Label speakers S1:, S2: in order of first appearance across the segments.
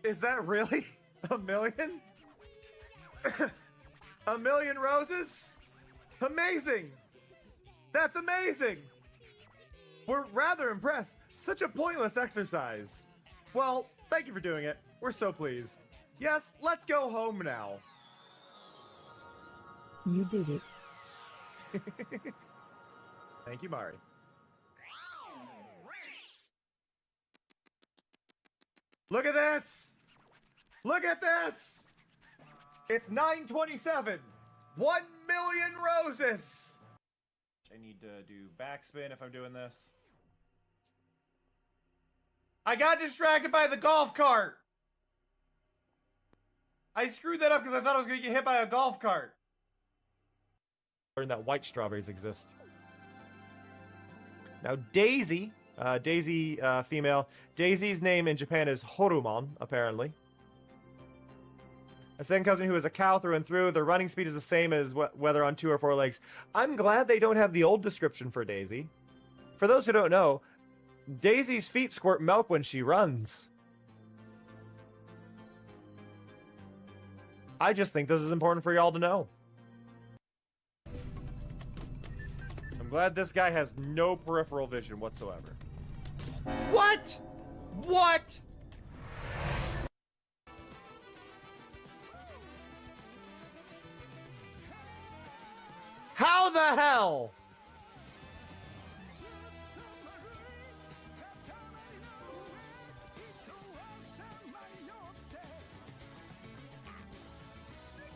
S1: Is that really a million? A million roses? Amazing! That's amazing! We're rather impressed. Such a pointless exercise. Well, thank you for doing it. We're so pleased. Yes, let's go home now.
S2: You did it.
S1: Thank you, Mari. Look at this! Look at this! It's 9:27. 1 million roses! I need to do backspin if I'm doing this. I got distracted by the golf cart! I screwed that up because I thought I was going to get hit by a golf cart. Learned that white strawberries exist. Now Daisy, female. Daisy's name in Japan is Horumon, apparently. A second cousin who is a cow through and through. Their running speed is the same as whether on 2 or 4 legs. I'm glad they don't have the old description for Daisy. For those who don't know, Daisy's feet squirt milk when she runs. I just think this is important for y'all to know. I'm glad this guy has no peripheral vision whatsoever. What? What? How the hell?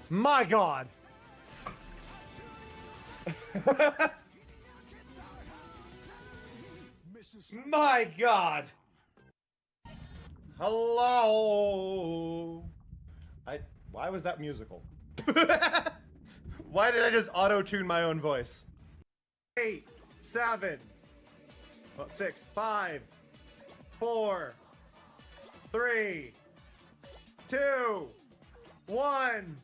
S1: My God. My God. Hello. Why was that musical? Why did I just auto-tune my own voice? 8, 7, 6, 5, 4, 3, 2, 1.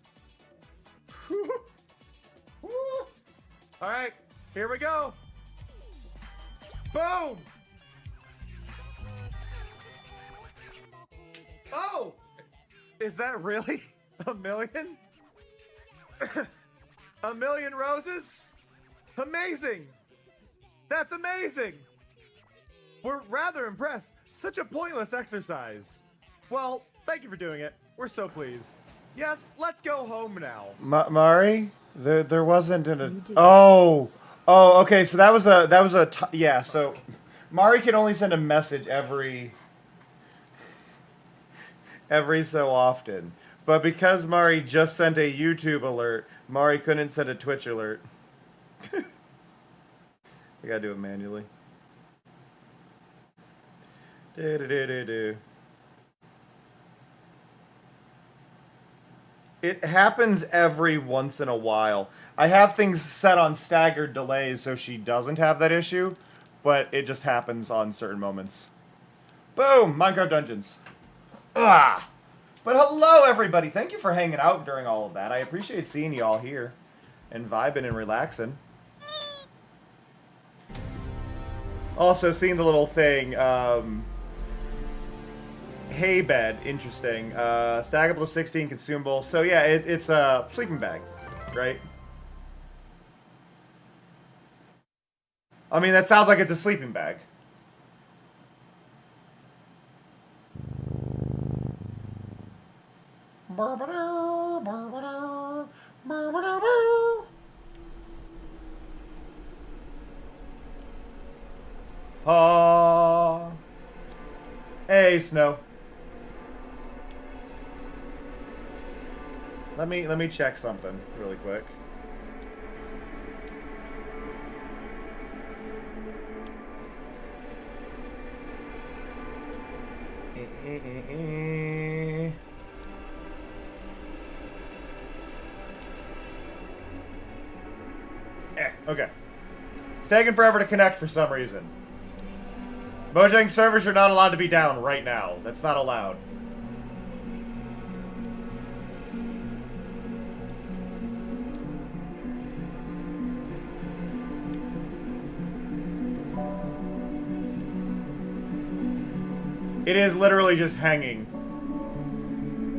S1: All right, here we go. Boom. Oh, is that really a million? A million roses? Amazing! That's amazing! We're rather impressed. Such a pointless exercise. Well, thank you for doing it. We're so pleased. Yes, let's go home now. Mari, there wasn't an. Oh, okay. So that was yeah. So Mari can only send a message every so often. But because Mari just sent a YouTube alert, Mari couldn't send a Twitch alert. I gotta do it manually. It happens every once in a while. I have things set on staggered delays so she doesn't have that issue, but it just happens on certain moments. Boom! Minecraft Dungeons. Ah! But hello, everybody. Thank you for hanging out during all of that. I appreciate seeing you all here and vibing and relaxing. Also, seeing the little thing, hay bed, interesting. Stackable to 16, consumable. So yeah, it's a sleeping bag, right? I mean, that sounds like it's a sleeping bag. Hey, Snow. Let me check something really quick. Okay. It's taking forever to connect for some reason. Mojang servers are not allowed to be down right now. That's not allowed. It is literally just hanging.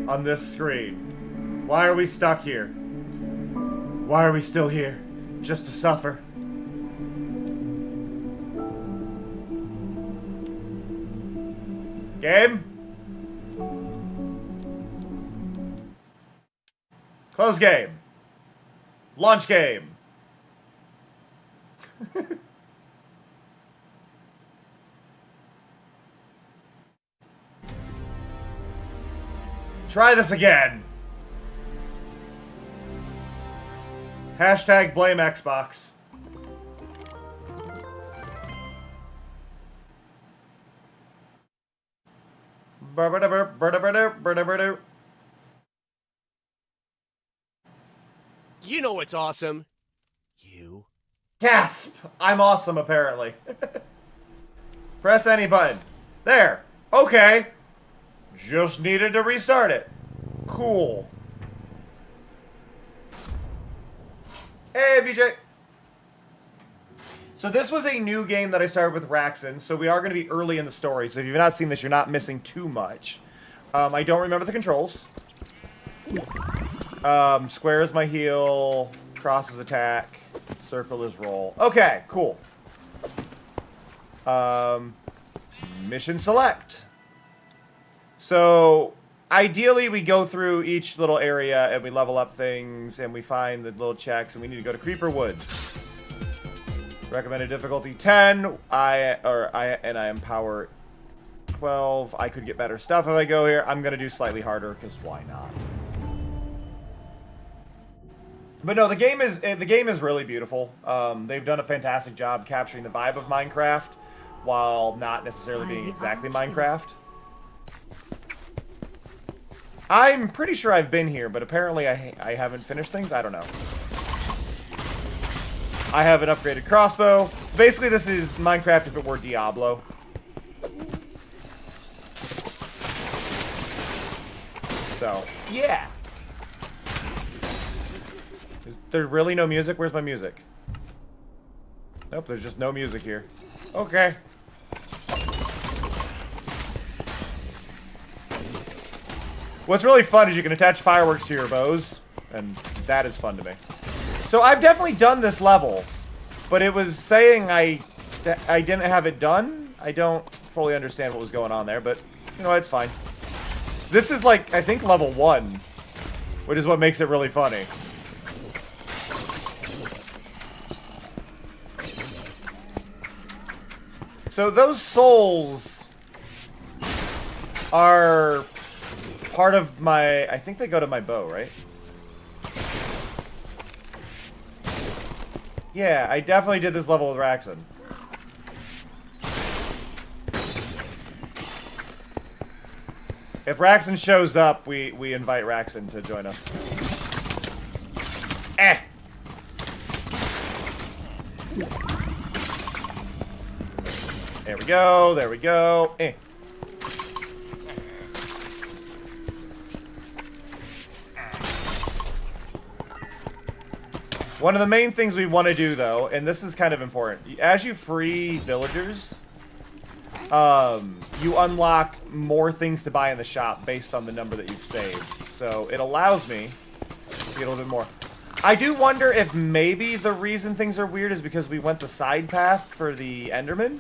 S1: on this screen. Why are we stuck here? Why are we still here? Just to suffer. Game? Close game. Launch game. Try this again. Hashtag blame Xbox.
S2: You know what's awesome? You.
S1: Gasp! I'm awesome, apparently. Press any button. There. Okay. Just needed to restart it. Cool. Hey, BJ. So this was a new game that I started with Raxon, so we are going to be early in the story. So if you've not seen this, you're not missing too much. I don't remember the controls. Square is my heal, cross is attack, circle is roll. Okay, cool. Mission select. So, ideally we go through each little area and we level up things and we find the little checks and we need to go to Creeper Woods. Recommended difficulty 10. I am power 12. I could get better stuff if I go here. I'm gonna do slightly harder because why not? But no, the game is really beautiful. They've done a fantastic job capturing the vibe of Minecraft while not necessarily being exactly Minecraft. I'm pretty sure I've been here, but apparently I haven't finished things. I don't know. I have an upgraded crossbow. Basically, this is Minecraft if it were Diablo. So, yeah. Is there really no music? Where's my music? Nope, there's just no music here. Okay. What's really fun is you can attach fireworks to your bows, and that is fun to me. So I've definitely done this level, but it was saying I didn't have it done. I don't fully understand what was going on there, but, you know, it's fine. This is like, I think, level 1, which is what makes it really funny. So those souls are part of my... I think they go to my bow, right? Yeah, I definitely did this level with Raxon. If Raxon shows up, we invite Raxon to join us. Eh! There we go, there we go. Eh. One of the main things we want to do, though, and this is kind of important, as you free villagers, you unlock more things to buy in the shop based on the number that you've saved. So it allows me to get a little bit more. I do wonder if maybe the reason things are weird is because we went the side path for the Enderman.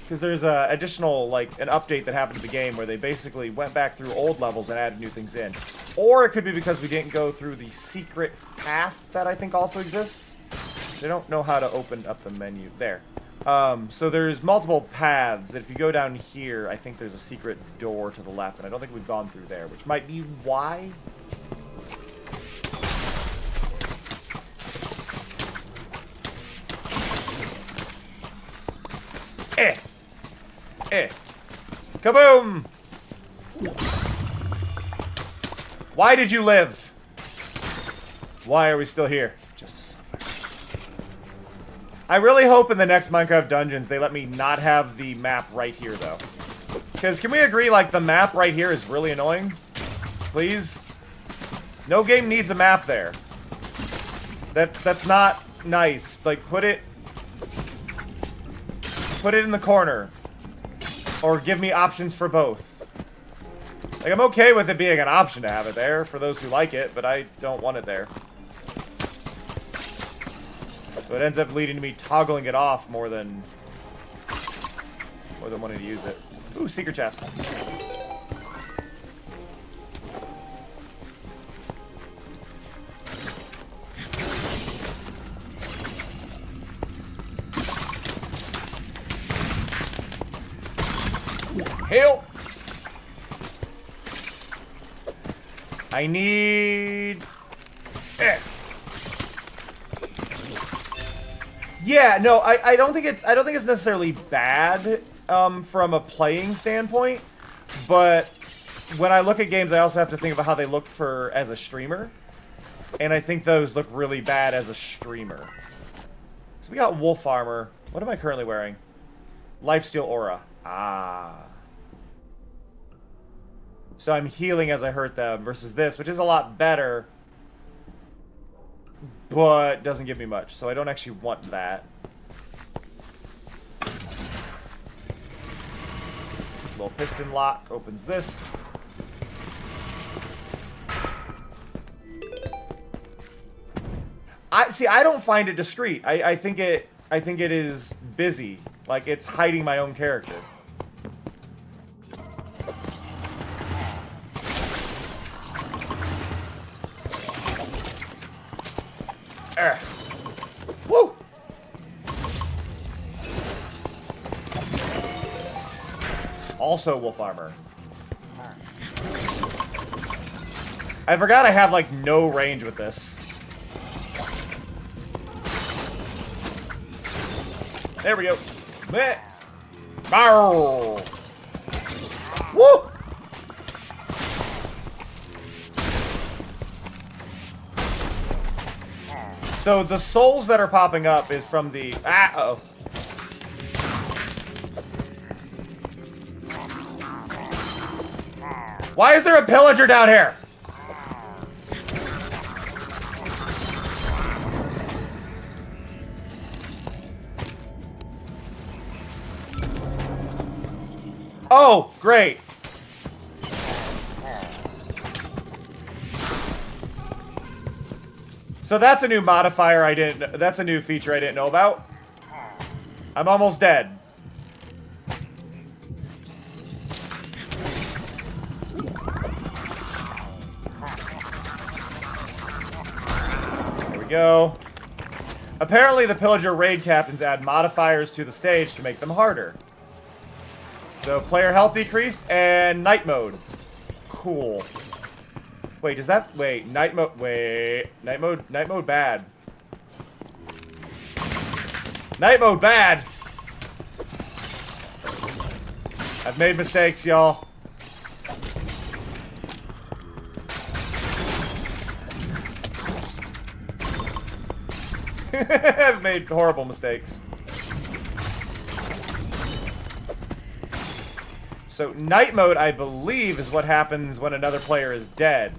S1: Because there's a additional, like, an update that happened to the game where they basically went back through old levels and added new things in. Or it could be because we didn't go through the secret path that I think also exists. I don't know how to open up the menu. There. So there's multiple paths. If you go down here, I think there's a secret door to the left, and I don't think we've gone through there, which might be why. Eh! Eh! Kaboom! Why did you live? Why are we still here? Just to suffer. I really hope in the next Minecraft Dungeons they let me not have the map right here, though. Because can we agree, like, the map right here is really annoying? Please? No game needs a map there. That's not nice. Like, put it in the corner. Or give me options for both. Like, I'm okay with it being an option to have it there for those who like it, but I don't want it there. So it ends up leading to me toggling it off more than wanting to use it. Ooh, secret chest. Help! I need... Yeah, no, I don't think it's necessarily bad from a playing standpoint, but when I look at games, I also have to think about how they look as a streamer, and I think those look really bad as a streamer. So we got wolf armor. What am I currently wearing? Lifesteal aura. Ah. So I'm healing as I hurt them versus this, which is a lot better, but doesn't give me much. So I don't actually want that. Little piston lock opens this. I don't find it discreet. I think it is busy. Like it's hiding my own character. Woo! Also wolf armor. I forgot I have like no range with this. There we go. Meh. Bow. Woo! So the souls that are popping up is from the... uh-oh. Why is there a pillager down here? Oh, great. So that's a new modifier that's a new feature I didn't know about. I'm almost dead. There we go. Apparently the pillager raid captains add modifiers to the stage to make them harder. So player health decreased and night mode. Cool. Wait, does that... Wait, night mode... Wait. Night mode bad. Night mode bad! I've made mistakes, y'all. I've made horrible mistakes. So night mode, I believe, is what happens when another player is dead.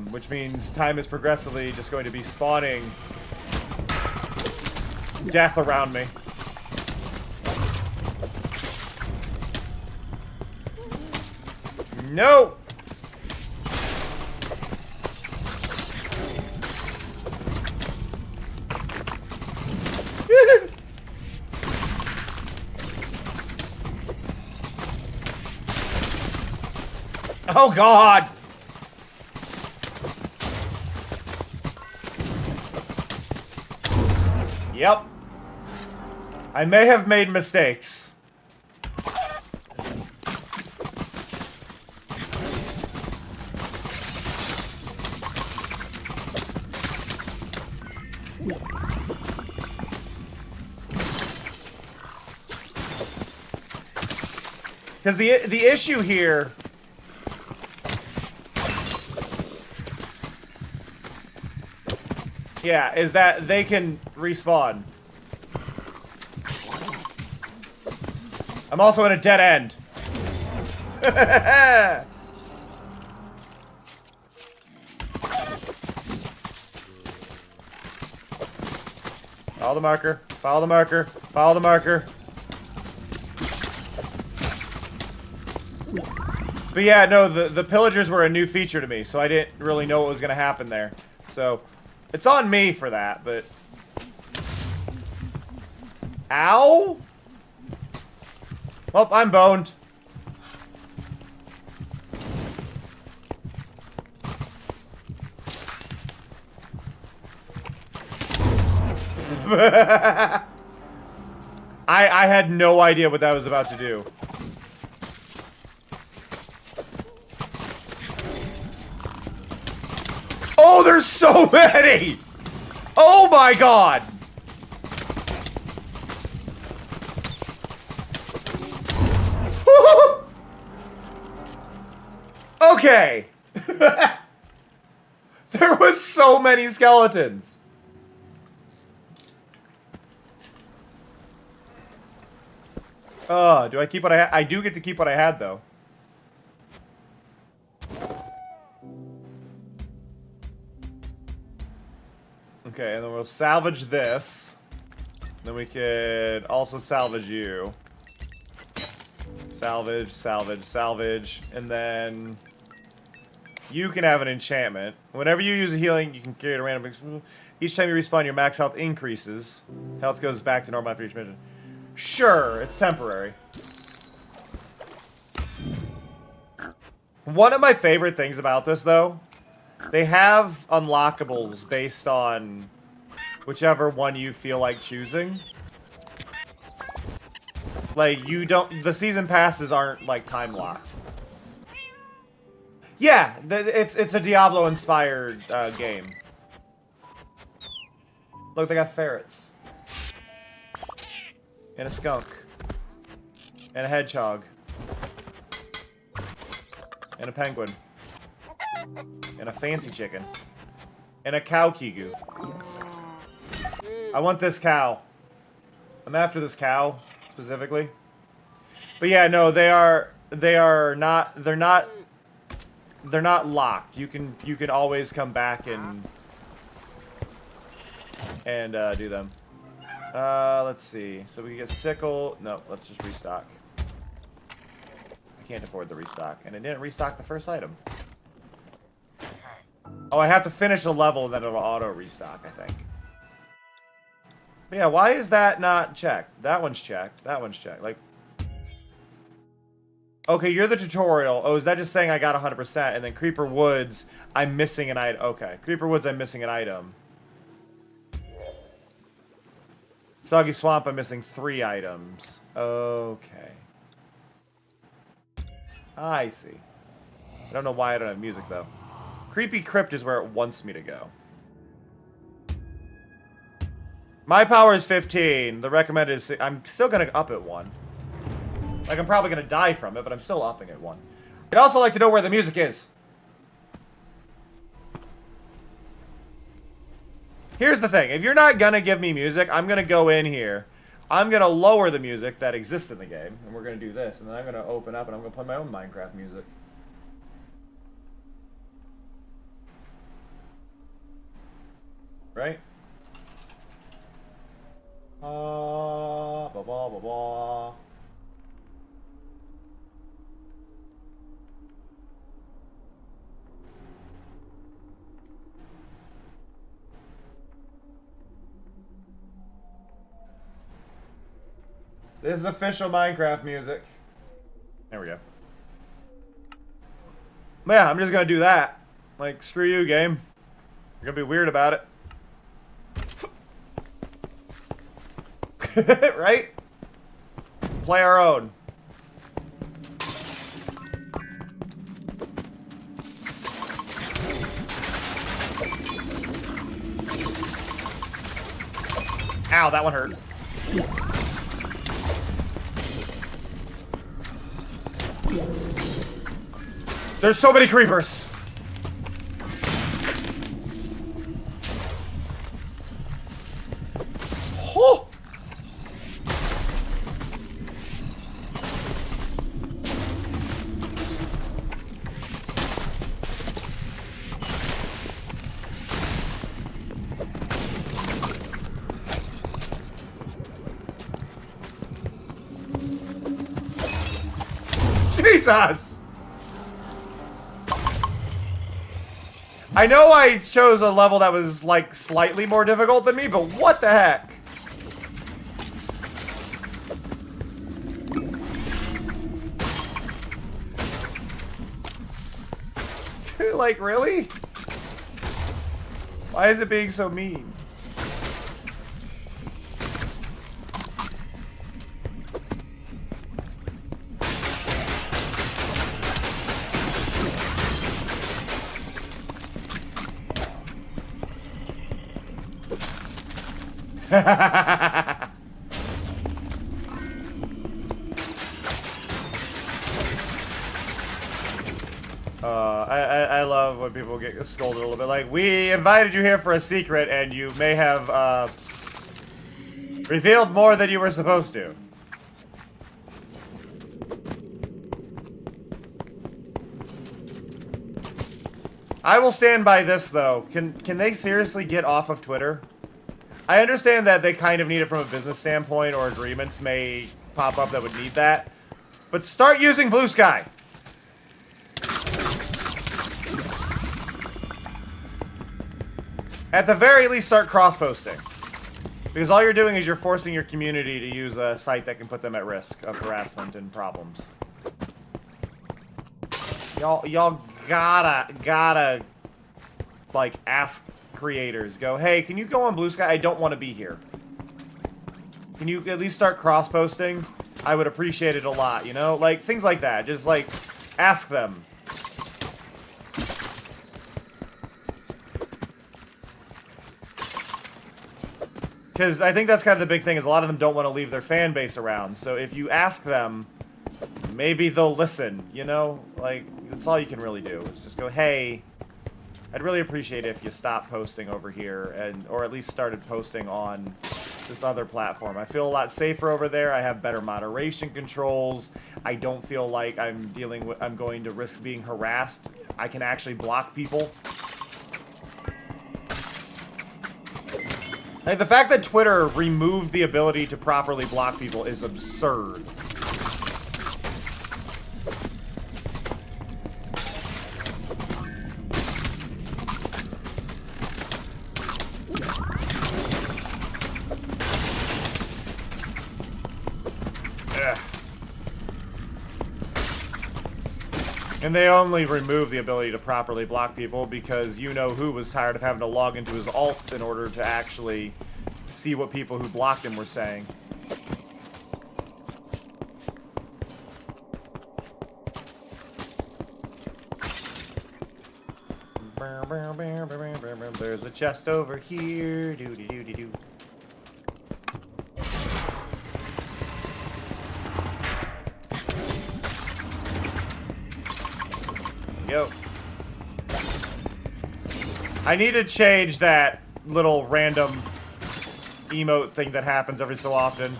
S1: Which means time is progressively just going to be spawning death around me. No! Oh, God! Yep. I may have made mistakes. Because the issue here... Yeah, is that they can respawn. I'm also in a dead end. Follow the marker. Follow the marker. Follow the marker. But yeah, no, the pillagers were a new feature to me, so I didn't really know what was gonna happen there. So, it's on me for that, but... Ow? Well, I'm boned. I had no idea what that was about to do. Oh, there's so many! Oh my god! Okay. There was so many skeletons. Do I keep what I had? I do get to keep what I had, though. Okay, and then we'll salvage this. Then we could also salvage you. Salvage, salvage, salvage. And then... you can have an enchantment. Whenever you use a healing, you can create a random... each time you respawn, your max health increases. Health goes back to normal after each mission. Sure, it's temporary. One of my favorite things about this, though, they have unlockables based on whichever one you feel like choosing. Like, you don't... the season passes aren't, like, time-locked. Yeah, it's a Diablo-inspired game. Look, they got ferrets. And a skunk. And a hedgehog. And a penguin. And a fancy chicken. And a cow kigu. I want this cow. I'm after this cow, specifically. But yeah, no, they're not locked. You can always come back and do them. Let's see. So we get sickle. No, let's just restock. I can't afford the restock, and it didn't restock the first item. Oh, I have to finish a level, and then it'll auto restock, I think. But yeah, why is that not checked? That one's checked. That one's checked. Like, okay, you're the tutorial. Oh, is that just saying I got 100%? And then Creeper Woods, I'm missing an item. Okay, Creeper Woods, I'm missing an item. Soggy Swamp, I'm missing 3 items. Okay. I see. I don't know why I don't have music, though. Creepy Crypt is where it wants me to go. My power is 15. The recommended is... I'm still going to up it 1. Like, I'm probably going to die from it, but I'm still upping it 1. I'd also like to know where the music is. Here's the thing. If you're not going to give me music, I'm going to go in here. I'm going to lower the music that exists in the game. And we're going to do this. And then I'm going to open up and I'm going to play my own Minecraft music. Right? Blah, blah, blah, blah. This is official Minecraft music. There we go. But yeah, I'm just gonna do that. Like, screw you, game. You're gonna be weird about it. Right? Play our own. Ow, that one hurt. There's so many creepers. Oh. Jesus. I know I chose a level that was, like, slightly more difficult than me, but what the heck? Like, really? Why is it being so mean? I love when people get scolded a little bit. Like, we invited you here for a secret, and you may have revealed more than you were supposed to. I will stand by this, though. Can they seriously get off of Twitter? I understand that they kind of need it from a business standpoint, or agreements may pop up that would need that. But start using Blue Sky. At the very least, start cross-posting. Because all you're doing is you're forcing your community to use a site that can put them at risk of harassment and problems. Y'all gotta, like, ask creators. Go, hey, can you go on Blue Sky? I don't want to be here. Can you at least start cross-posting? I would appreciate it a lot, you know? Like, things like that. Just, like, ask them. Because I think that's kind of the big thing, is a lot of them don't want to leave their fan base around. So if you ask them, maybe they'll listen, you know? Like, that's all you can really do. Is just go, hey, I'd really appreciate it if you stopped posting over here, and or at least started posting on this other platform. I feel a lot safer over there. I have better moderation controls. I don't feel like I'm going to risk being harassed. I can actually block people. Like, the fact that Twitter removed the ability to properly block people is absurd. Ugh. And they only removed the ability to properly block people because you-know-who was tired of having to log into his alt in order to actually see what people who blocked him were saying. There's a chest over here. Doo-dee-doo-dee-doo. Yo. I need to change that little random emote thing that happens every so often.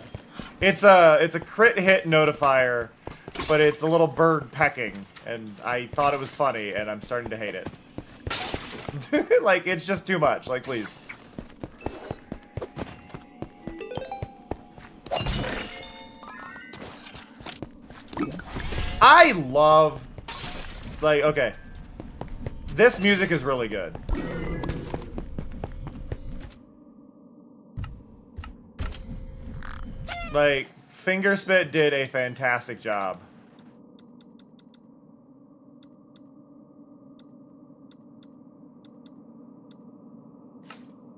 S1: It's a crit hit notifier, but it's a little bird pecking, and I thought it was funny, and I'm starting to hate it. Like, it's just too much. Like, please. I love... Like, okay. This music is really good. Like, Fingerspit did a fantastic job.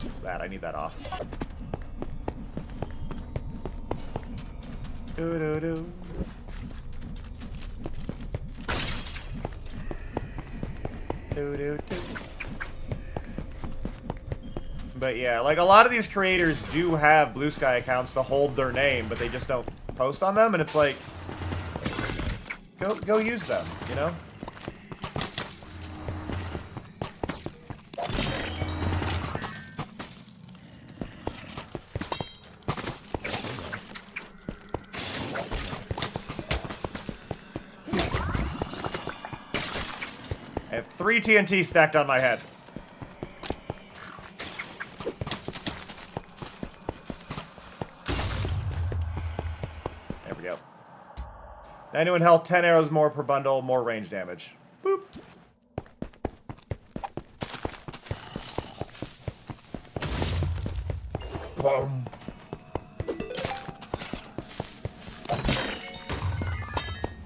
S1: What's that? I need that off. Doo-doo-doo. But yeah, like, a lot of these creators do have Blue Sky accounts to hold their name, but they just don't post on them, and it's like, go use them, you know? I have 3 TNT stacked on my head. There we go. 91 health, 10 arrows more per bundle, more range damage. Boop. Boom.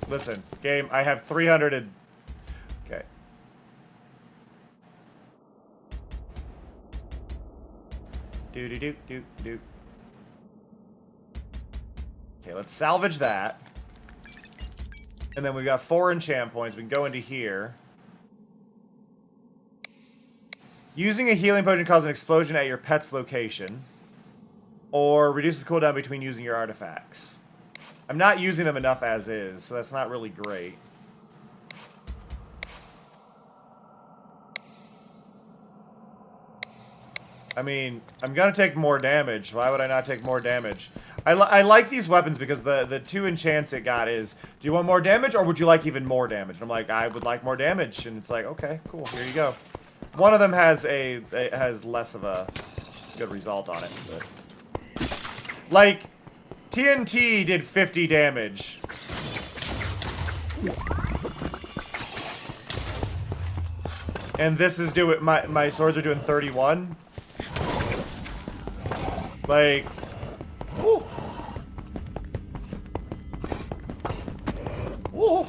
S1: Listen, game, I have 300 and... Okay. Do. Okay, let's salvage that. And then we've got 4 enchant points. We can go into here. Using a healing potion causes an explosion at your pet's location. Or reduces the cooldown between using your artifacts. I'm not using them enough as is, so that's not really great. I mean, I'm gonna take more damage. Why would I not take more damage? I like these weapons because the 2 enchants it got is, do you want more damage or would you like even more damage? And I'm like, I would like more damage. And it's like, okay, cool, here you go. One of them has has less of a good result on it. But. Like, TNT did 50 damage. And this is doing, my swords are doing 31. Like, woo. Woo.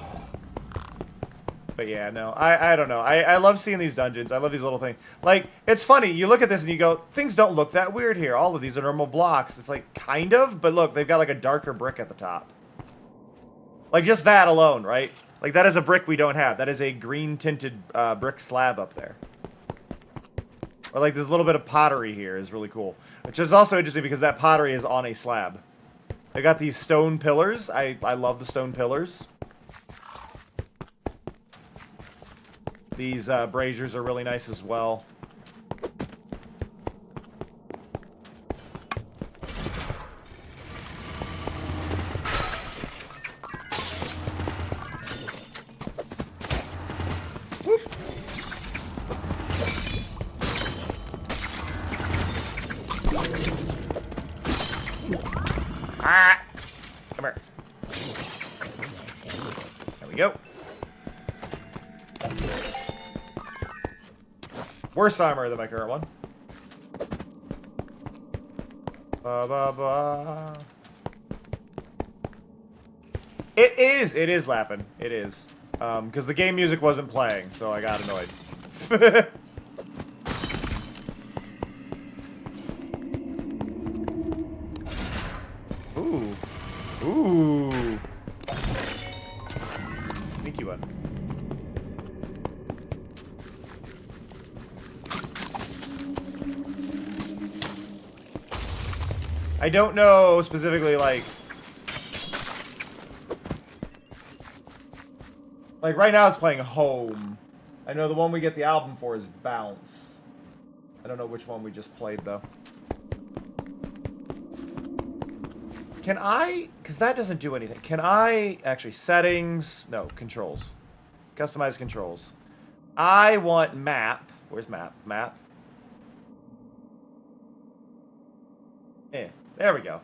S1: But yeah, no, I don't know. I love seeing these dungeons. I love these little things. Like, it's funny. You look at this and you go, things don't look that weird here. All of these are normal blocks. It's like, kind of, but look, they've got like a darker brick at the top. Like, just that alone, right? Like, that is a brick we don't have. That is a green-tinted brick slab up there. Or like, this little bit of pottery here is really cool. Which is also interesting because that pottery is on a slab. They got these stone pillars. I love the stone pillars. These braziers are really nice as well. Whoop. Ah! Come here. There we go. Worse armor than my current one. It is lapping. It is. Because the game music wasn't playing, so I got annoyed. Ooh. Ooh. Sneaky one. I don't know specifically, like right now it's playing Home. I know the one we get the album for is Bounce. I don't know which one we just played, though. Can I, because that doesn't do anything. Can I, actually, settings, no, controls. Customize controls. I want map. Where's map? Map. There we go.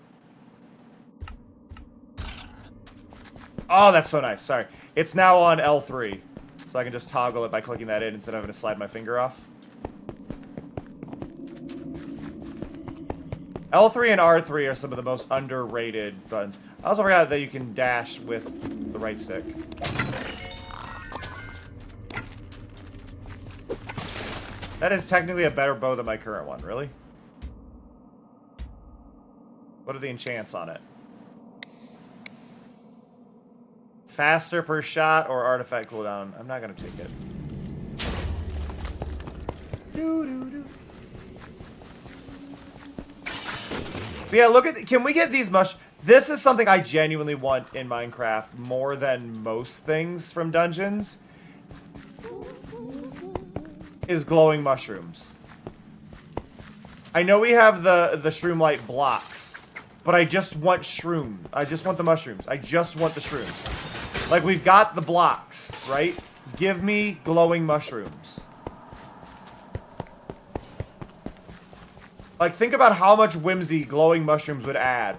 S1: Oh, that's so nice. Sorry. It's now on L3. So I can just toggle it by clicking that in instead of having to slide my finger off. L3 and R3 are some of the most underrated buttons. I also forgot that you can dash with the right stick. That is technically a better bow than my current one, really? What are the enchants on it? Faster per shot or artifact cooldown? I'm not gonna take it. But yeah, look at. Can we get these This is something I genuinely want in Minecraft more than most things from dungeons. Is glowing mushrooms. I know we have the shroom light blocks. But I just want shroom. I just want the mushrooms. I just want the shrooms. Like, we've got the blocks, right? Give me glowing mushrooms. Like, think about how much whimsy glowing mushrooms would add.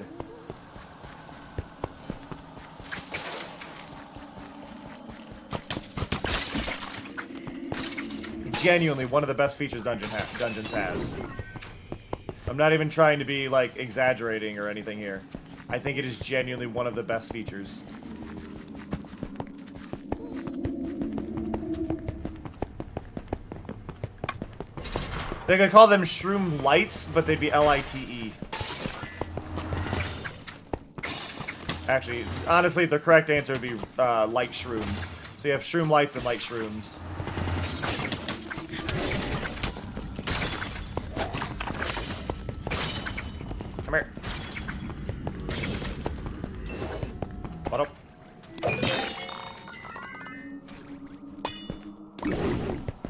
S1: Genuinely, one of the best features Dungeons has. I'm not even trying to be, like, exaggerating or anything here. I think it is genuinely one of the best features. They could call them shroom lights, but they'd be L-I-T-E. Actually, honestly, the correct answer would be light shrooms. So you have shroom lights and light shrooms. Come here. What up?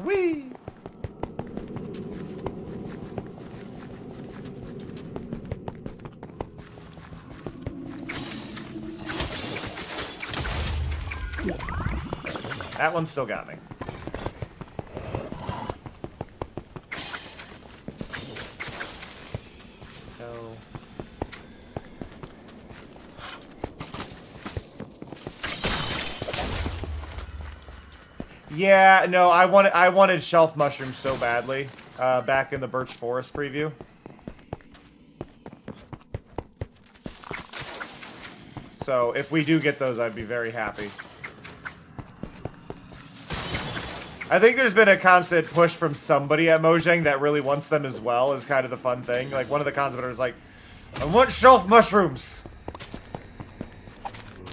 S1: Whee! That one still got me. Yeah, no, I wanted shelf mushrooms so badly back in the Birch Forest preview. So if we do get those, I'd be very happy. I think there's been a constant push from somebody at Mojang that really wants them as well, is kind of the fun thing. Like, one of the commenters was like, I want shelf mushrooms!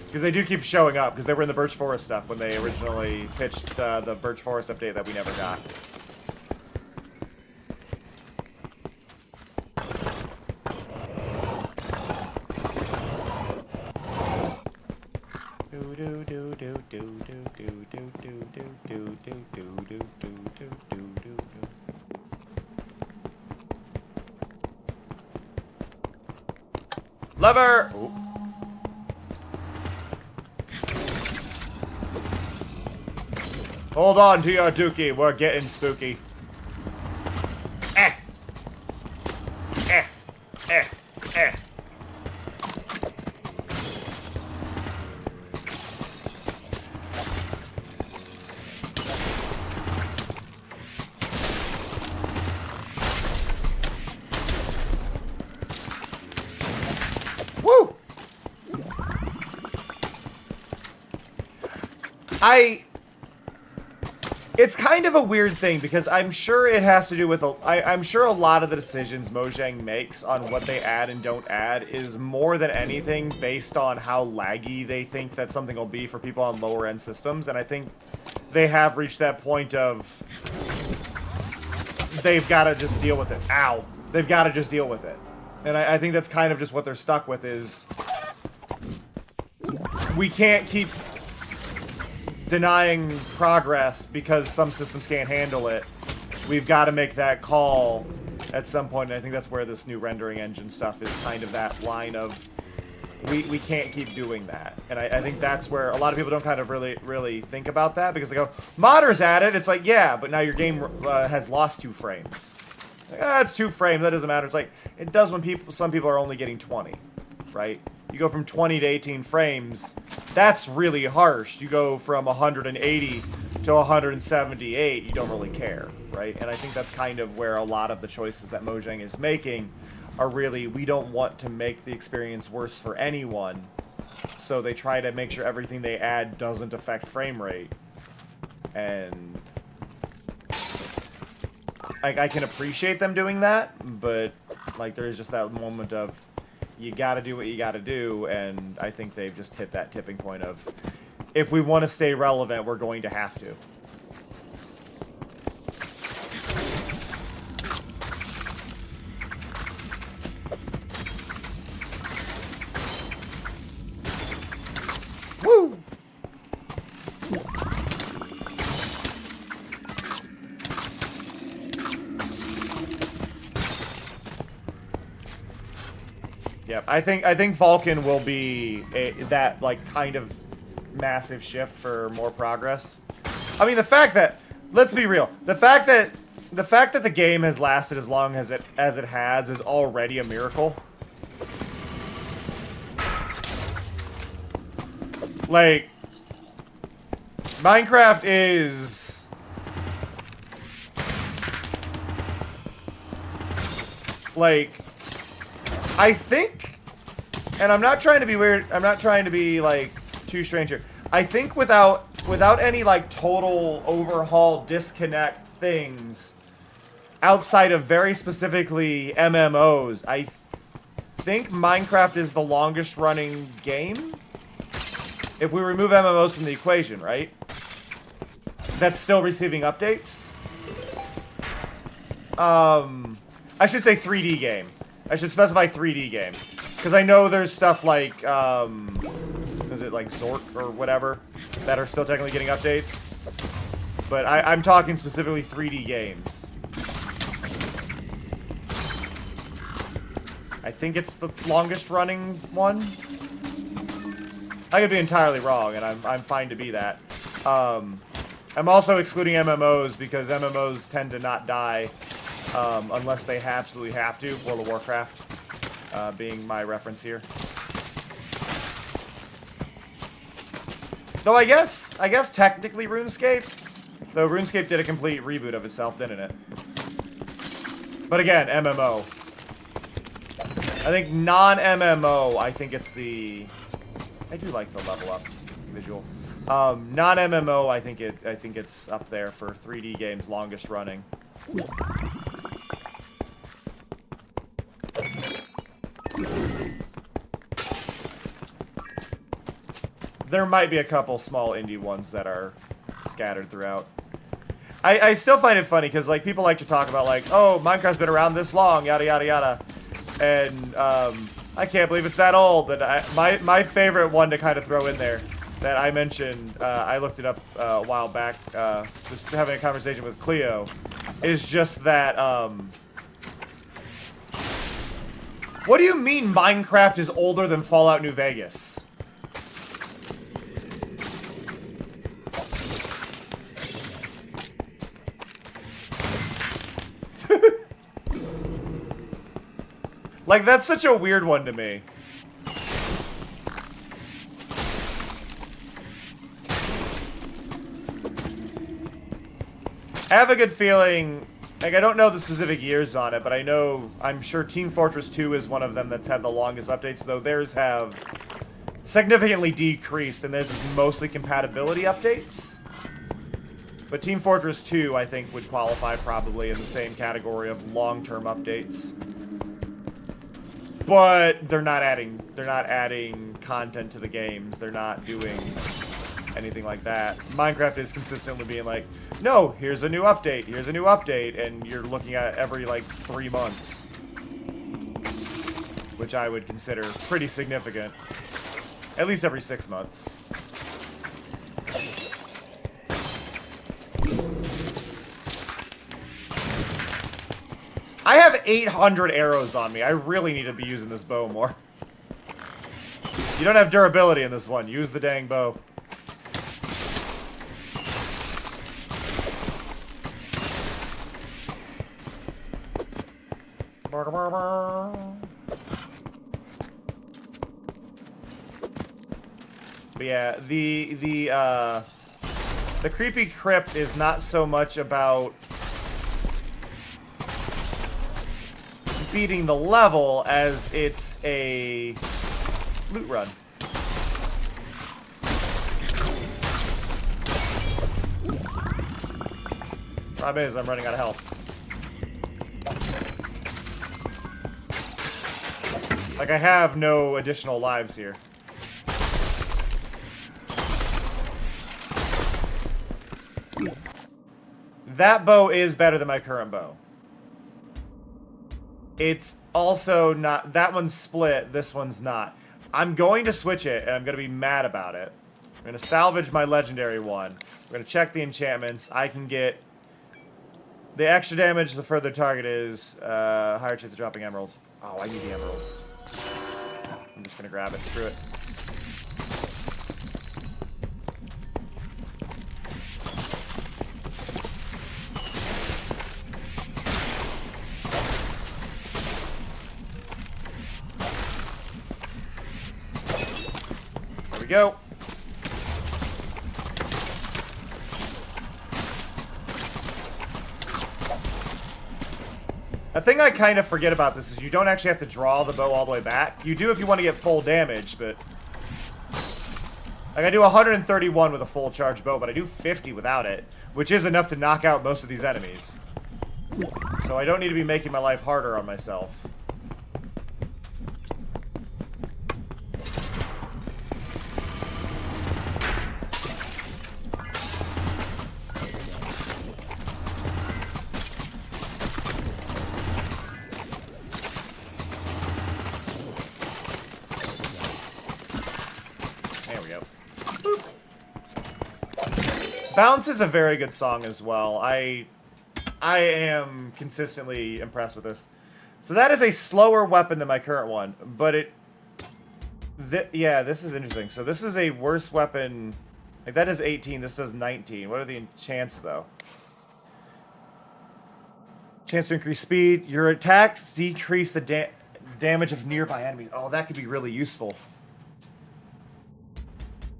S1: Because they do keep showing up, because they were in the Birch Forest stuff when they originally pitched the Birch Forest update that we never got. Lever! Ooh. Hold on to your dookie, we're getting spooky. Eh! Eh! Eh! Eh! Woo! It's kind of a weird thing because I'm sure it has to do with I'm sure a lot of the decisions Mojang makes on what they add and don't add is more than anything based on how laggy they think that something will be for people on lower end systems, and I think they have reached that point of they've got to just deal with it. Ow. They've got to just deal with it. And I think that's kind of just what they're stuck with is we can't keep denying progress because some systems can't handle it. We've got to make that call at some point, and I think that's where this new rendering engine stuff is kind of that line of we can't keep doing that. And I think that's where a lot of people don't kind of really think about that because they go, modders added. It's like, yeah, but now your game has lost 2 frames. Like, it's 2 frames, that doesn't matter. It's like, it does when some people are only getting 20, right? You go from 20 to 18 frames, that's really harsh. You go from 180 to 178, you don't really care, right? And I think that's kind of where a lot of the choices that Mojang is making are really, we don't want to make the experience worse for anyone, so they try to make sure everything they add doesn't affect frame rate. And I can appreciate them doing that, but like there's just that moment of you gotta do what you gotta do, and I think they've just hit that tipping point of if we want to stay relevant, we're going to have to. Woo! Yeah, I think Vulcan will be that like kind of massive shift for more progress. I mean, the fact that, let's be real, the fact that the game has lasted as long as it has is already a miracle. Like, Minecraft is Like, I think, and I'm not trying to be weird, I'm not trying to be, like, too strange here. I think without any, like, total overhaul, disconnect things, outside of very specifically MMOs, I think Minecraft is the longest running game. If we remove MMOs from the equation, right? That's still receiving updates. I should say 3D game. I should specify 3D game. Because I know there's stuff like, is it like Zork or whatever, that are still technically getting updates. But I'm talking specifically 3D games. I think it's the longest running one. I could be entirely wrong, and I'm fine to be that. I'm also excluding MMOs because MMOs tend to not die unless they absolutely have to. World of Warcraft being my reference here. Though I guess technically RuneScape. Though RuneScape did a complete reboot of itself, didn't it? But again, MMO. I think non-MMO, I think it's the... I do like the level up visual. Non-MMO, I think it's up there for 3D games longest running. There might be a couple small indie ones that are scattered throughout. I still find it funny because like people like to talk about like, oh, Minecraft's been around this long, yada yada yada, and I can't believe it's that old. And my favorite one to kind of throw in there that I mentioned, I looked it up a while back, just having a conversation with Cleo, is just that. What do you mean Minecraft is older than Fallout New Vegas? Like, that's such a weird one to me. I have a good feeling, like, I don't know the specific years on it, but I'm sure Team Fortress 2 is one of them that's had the longest updates, though theirs have significantly decreased, and theirs is mostly compatibility updates. But Team Fortress 2, I think, would qualify probably in the same category of long-term updates. But they're not adding content to the games. They're not doing anything like that. Minecraft is consistently being like, no, here's a new update, and you're looking at every like 3 months, which I would consider pretty significant. At least every 6 months. I have 800 arrows on me. I really need to be using this bow more. You don't have durability in this one. Use the dang bow. But yeah, the creepy crypt is not so much about beating the level as it's a loot run. Problem is, I'm running out of health. Like, I have no additional lives here. That bow is better than my current bow. It's also not... That one's split, this one's not. I'm going to switch it, and I'm going to be mad about it. I'm going to salvage my legendary one. I'm going to check the enchantments. I can get... The extra damage the further target is, higher chance of dropping emeralds. Oh, I need the emeralds. I'm just going to grab it. Screw it. There we go. A thing I kind of forget about this is you don't actually have to draw the bow all the way back. You do if you want to get full damage, but... Like, I do 131 with a full charge bow, but I do 50 without it, which is enough to knock out most of these enemies. So I don't need to be making my life harder on myself. Bounce is a very good song as well. I am consistently impressed with this. So that is a slower weapon than my current one, but yeah, this is interesting. So this is a worse weapon. Like that is 18, this does 19. What are the enchants though? Chance to increase speed. Your attacks decrease the damage of nearby enemies. Oh, that could be really useful.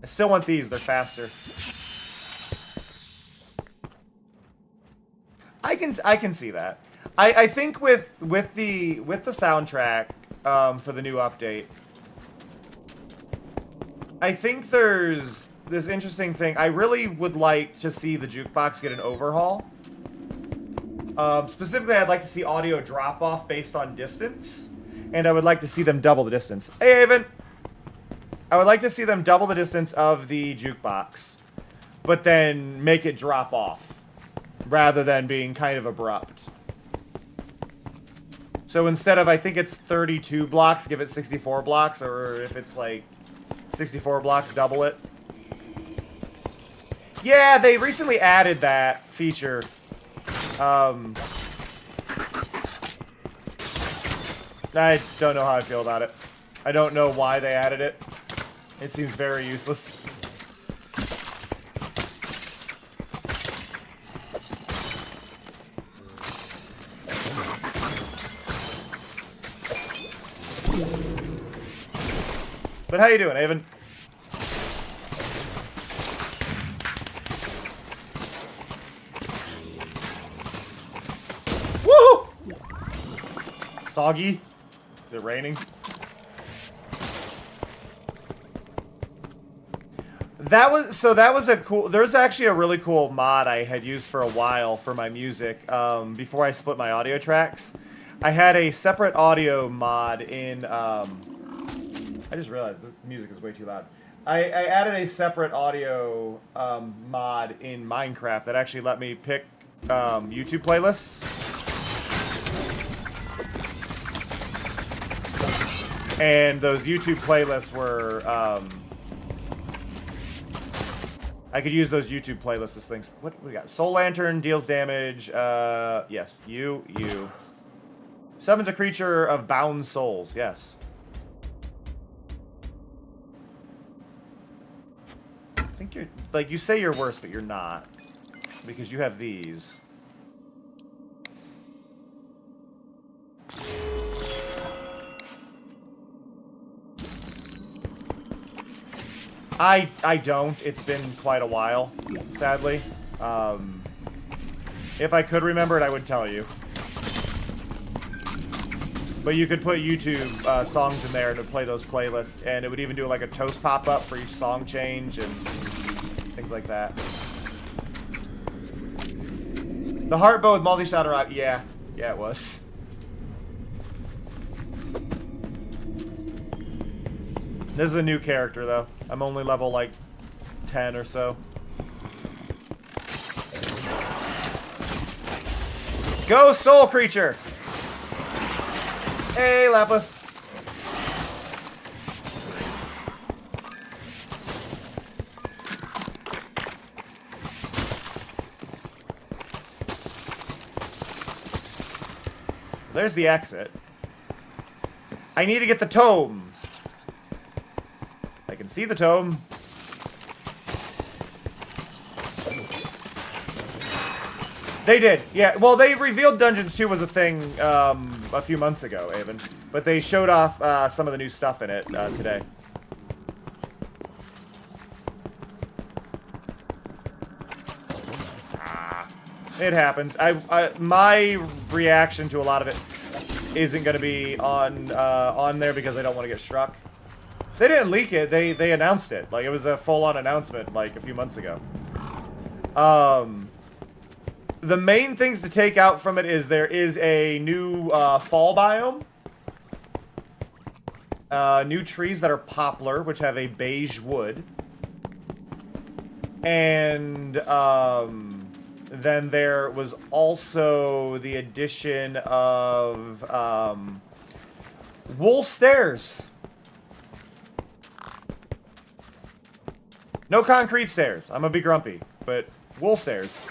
S1: I still want these, they're faster. I can see that. I think with the soundtrack for the new update, I think there's this interesting thing. I really would like to see the jukebox get an overhaul. Specifically, I'd like to see audio drop off based on distance, and I would like to see them double the distance. Hey, Avon! I would like to see them double the distance of the jukebox, but then make it drop off, rather than being kind of abrupt. So instead of, I think it's 32 blocks, give it 64 blocks, or if it's like 64 blocks, double it. Yeah, they recently added that feature. I don't know how I feel about it. I don't know why they added it. It seems very useless. But how you doing, Avon? Woohoo! Soggy? Is it raining? That was a cool. There's actually a really cool mod I had used for a while for my music before I split my audio tracks. I had a separate audio mod in. I just realized this music is way too loud. I added a separate audio mod in Minecraft that actually let me pick YouTube playlists. And those YouTube playlists were, I could use those YouTube playlists as things. What do we got? Soul Lantern deals damage. Yes, you. Summons a creature of bound souls. Yes. I think you're, like, you say you're worse, but you're not. Because you have these. I don't. It's been quite a while, sadly. If I could remember it, I would tell you. But you could put YouTube songs in there to play those playlists, and it would even do like a toast pop-up for each song change and things like that. The heart bow with multi-shot rock, yeah, it was. This is a new character, though. I'm only level, like, 10 or so. Go, soul creature! Hey, Lapis. There's the exit. I need to get the tome. I can see the tome. They did, yeah. Well, they revealed Dungeons 2 was a thing a few months ago, Avon. But they showed off some of the new stuff in it today. It happens. My reaction to a lot of it isn't going to be on there because I don't want to get struck. They didn't leak it. They announced it. Like, it was a full-on announcement, like, a few months ago. The main things to take out from it is there is a new fall biome. New trees that are poplar, which have a beige wood. And then there was also the addition of wool stairs. No concrete stairs. I'm gonna be grumpy, but wool stairs.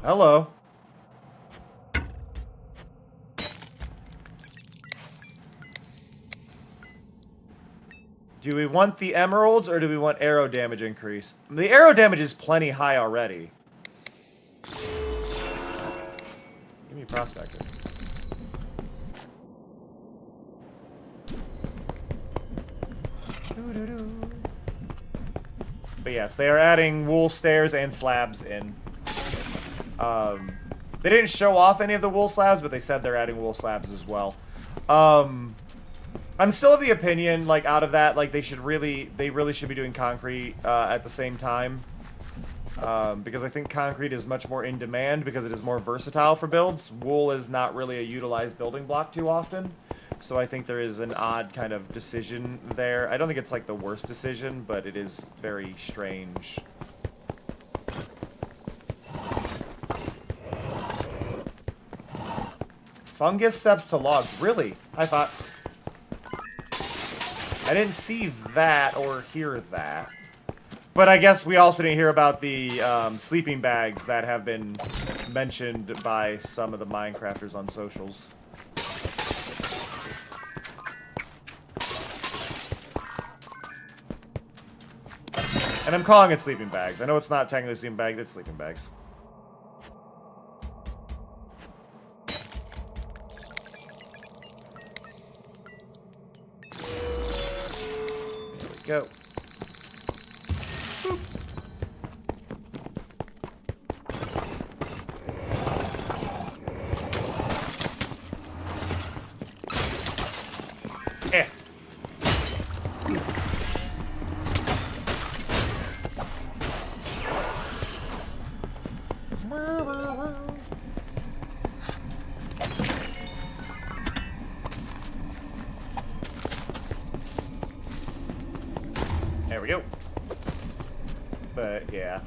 S1: Hello. Do we want the emeralds or do we want arrow damage increase? The arrow damage is plenty high already. Give me prospector. But yes, they are adding wool stairs and slabs in. They didn't show off any of the wool slabs, but they said they're adding wool slabs as well. I'm still of the opinion, like, out of that, like, they really should be doing concrete at the same time. Because I think concrete is much more in demand because it is more versatile for builds. Wool is not really a utilized building block too often. So I think there is an odd kind of decision there. I don't think it's, like, the worst decision, but it is very strange. Fungus steps to log. Really? Hi, Fox. I didn't see that or hear that. But I guess we also didn't hear about the sleeping bags that have been mentioned by some of the Minecrafters on socials. And I'm calling it sleeping bags. I know it's not technically sleeping bags, it's sleeping bags. There we go. Boop. Eh. There we go. But yeah.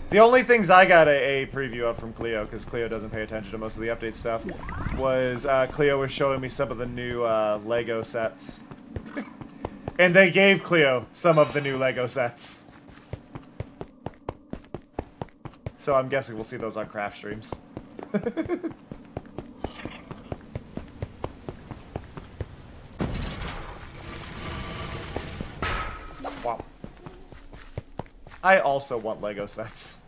S1: The only things I got a preview of from Cleo, because Cleo doesn't pay attention to most of the update stuff, was Cleo was showing me some of the new Lego sets. And they gave Cleo some of the new Lego sets. So I'm guessing we'll see those on craft streams. Wow. I also want Lego sets.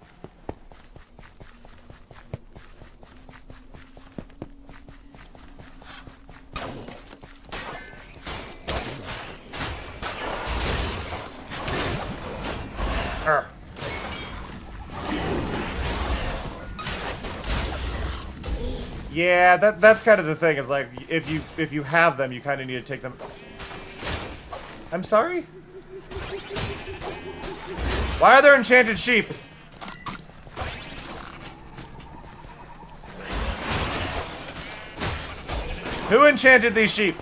S1: Urgh. Yeah, that's kind of the thing. Is like if you have them, you kind of need to take them. I'm sorry? Why are there enchanted sheep? Who enchanted these sheep?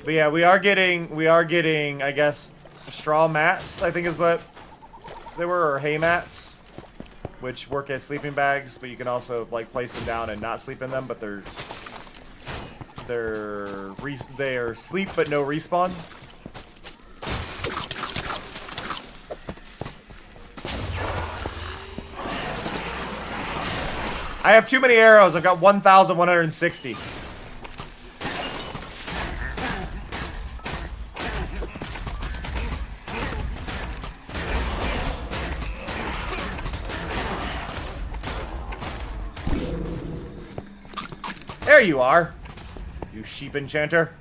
S1: But yeah, we are getting, I guess, straw mats, I think is what they were, or hay mats, which work as sleeping bags, but you can also, like, place them down and not sleep in them, but they're sleep but no respawn. I have too many arrows. I've got 1,160. There you are, you sheep enchanter.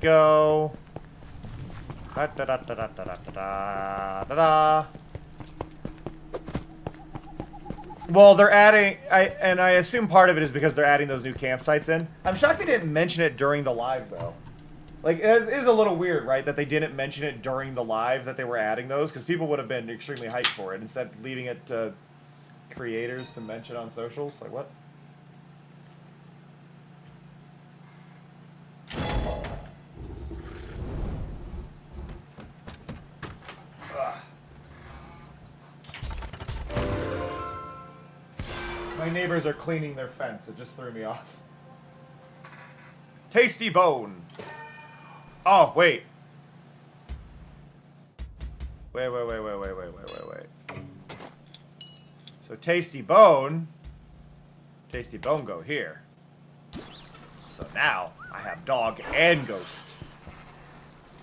S1: Go. Da, da, da, da, da, da, da, da, da. Well, they're adding, I assume part of it is because they're adding those new campsites in. I'm shocked they didn't mention it during the live, though. Like, it is a little weird, right, that they didn't mention it during the live that they were adding those, because people would have been extremely hyped for it, instead of leaving it to creators to mention on socials. Like, what? My neighbors are cleaning their fence. It just threw me off. Tasty bone. Oh, wait. Wait. So tasty bone go here. So now I have dog and ghost.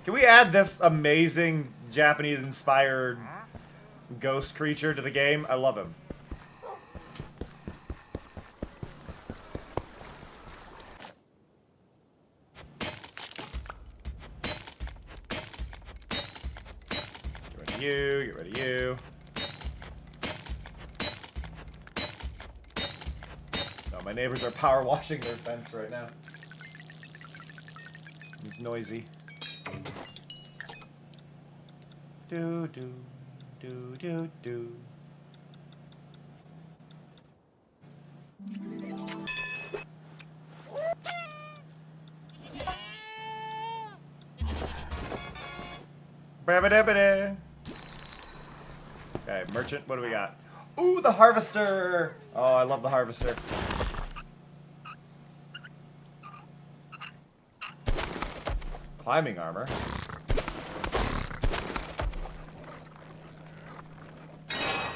S1: Can we add this amazing Japanese-inspired ghost creature to the game? I love him. Get rid of you. No, my neighbors are power washing their fence right now. It's noisy. Do. Babba-dabba-da. Okay, merchant, what do we got? Ooh, the harvester! Oh, I love the harvester. Climbing armor.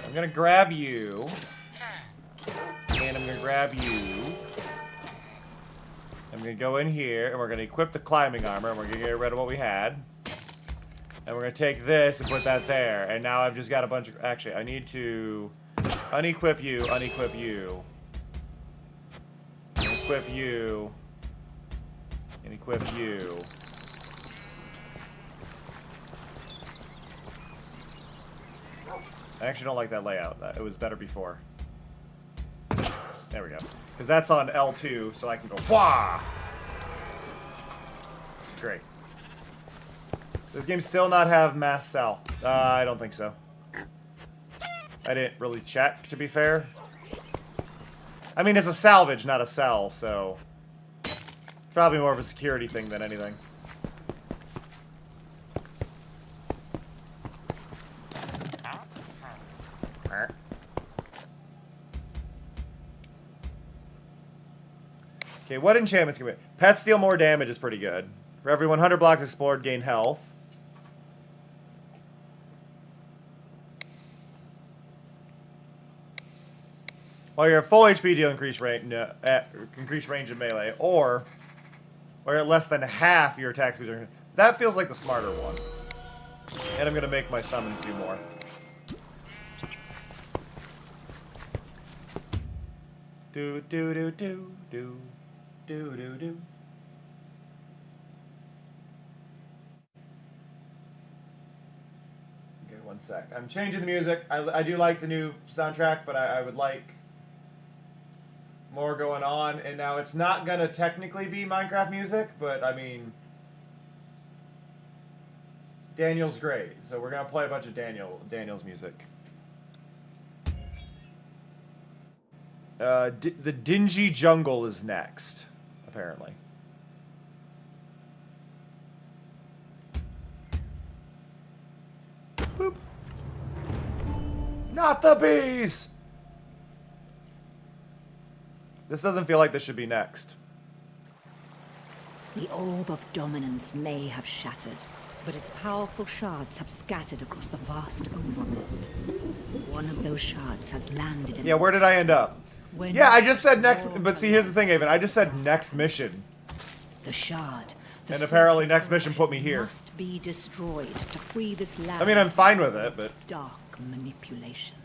S1: I'm gonna grab you. And I'm gonna grab you. I'm gonna go in here, and we're gonna equip the climbing armor, and we're gonna get rid of what we had. And we're gonna take this and put that there. And now I've just got a bunch of... Actually, I need to unequip you, unequip you. Equip you. And equip you. I actually don't like that layout. It was better before. There we go. Because that's on L2, so I can go... Wah! Great. Does this game still not have mass sell? I don't think so. I didn't really check, to be fair. I mean, it's a salvage, not a sell, so... Probably more of a security thing than anything. Okay, what enchantments can we... Pets deal more damage is pretty good. For every 100 blocks explored, gain health. While you're at full HP, deal increased range in melee, or at less than half your attack speed. That feels like the smarter one. And I'm gonna make my summons do more. Do. Okay, one sec. I'm changing the music. I do like the new soundtrack, but I would like more going on. And now it's not gonna technically be Minecraft music, but I mean, Daniel's great, so we're gonna play a bunch of Daniel's music. The Dingy Jungle is next, apparently. Boop. Not the bees! This doesn't feel like this should be next.
S3: The orb of dominance may have shattered, but its powerful shards have scattered across the vast overworld. One of those shards has landed in...
S1: Yeah, where did I end up?
S3: When
S1: Yeah, I just said next, but see, here's the thing, Avon. I just said next mission.
S3: The shard. The
S1: And apparently
S3: source of
S1: next mission put me
S3: corruption
S1: here.
S3: must be destroyed to free this land.
S1: I mean, I'm fine with it, but...
S3: Dark manipulations.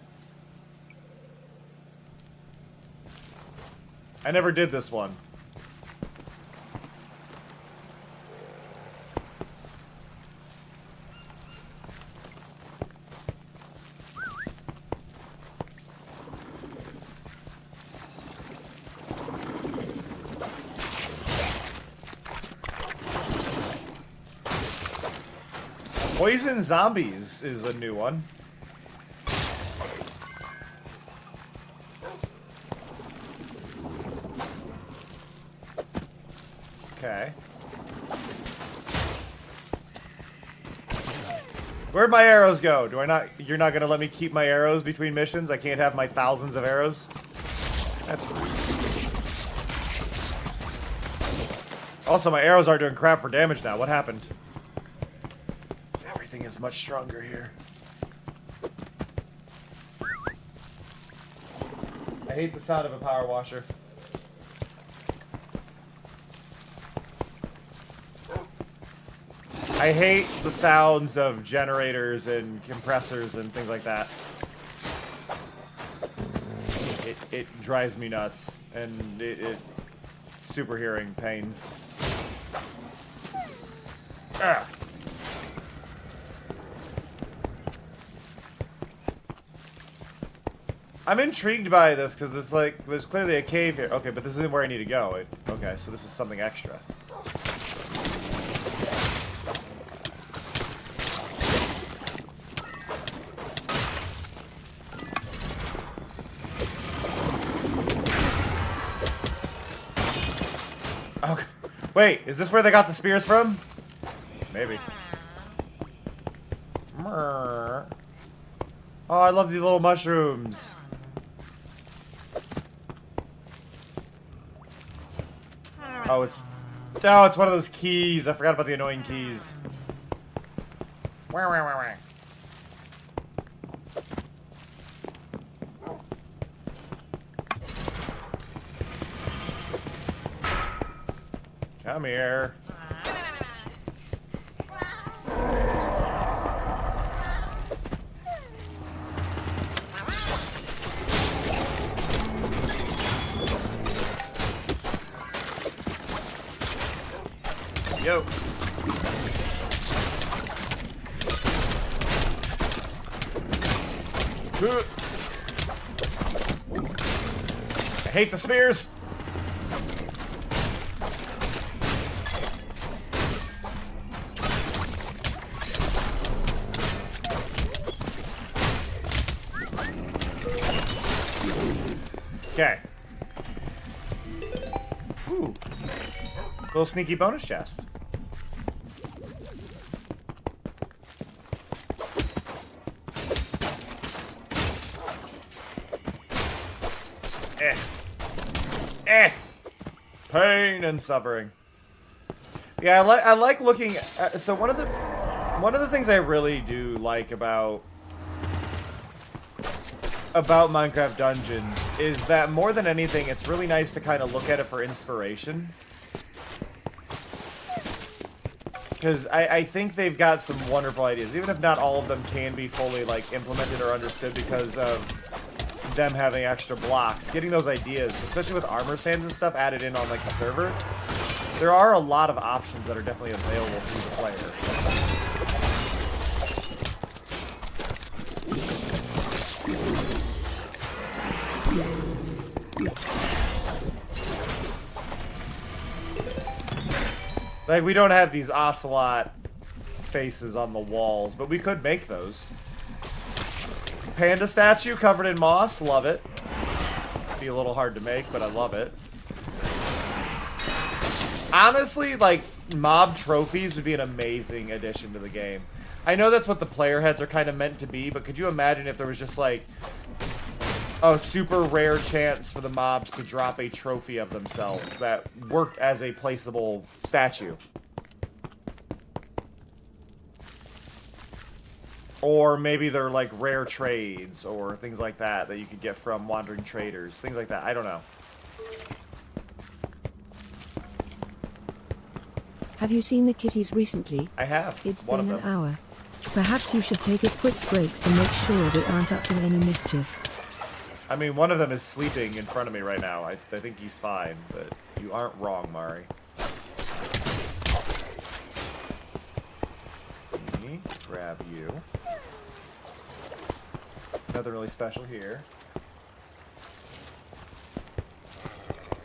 S1: I never did this one. Poison Zombies is a new one. Okay. Where'd my arrows go? Do I not... You're not gonna let me keep my arrows between missions? I can't have my thousands of arrows? That's rude. Also, my arrows aren't doing crap for damage now. What happened? Everything is much stronger here. I hate the sound of a power washer. I hate the sounds of generators and compressors and things like that. It drives me nuts, and it super hearing pains. Ah. I'm intrigued by this because it's like there's clearly a cave here. Okay, but this isn't where I need to go. Okay, so this is something extra. Okay. Wait, is this where they got the spears from? Maybe. Oh, I love these little mushrooms. Oh, it's one of those keys. I forgot about the annoying keys. Come here. Yo. I hate the spears. Okay. Ooh. Little sneaky bonus chest. Pain and suffering. Yeah, I like looking at, so one of the things I really do like about Minecraft Dungeons is that more than anything, it's really nice to kind of look at it for inspiration. Because I think they've got some wonderful ideas, even if not all of them can be fully like implemented or understood because of them having extra blocks. Getting those ideas, especially with armor stands and stuff added in on like the server, there are a lot of options that are definitely available to the player. Like, we don't have these ocelot faces on the walls, but we could make those. Panda statue covered in moss, love it. Be a little hard to make, but I love it. Honestly, like, mob trophies would be an amazing addition to the game. I know that's what the player heads are kind of meant to be, but could you imagine if there was just, like, a super rare chance for the mobs to drop a trophy of themselves that worked as a placeable statue? Or maybe they're like rare trades or things like that that you could get from wandering traders. Things like that. I don't know.
S4: Have you seen the kitties recently?
S1: I have.
S4: It's
S1: one
S4: been
S1: of
S4: an
S1: them.
S4: hour. Perhaps you should take a quick break to make sure they aren't up to any mischief.
S1: I mean, one of them is sleeping in front of me right now. I think he's fine, but you aren't wrong, Mari. Let me grab you. Nothing really special here.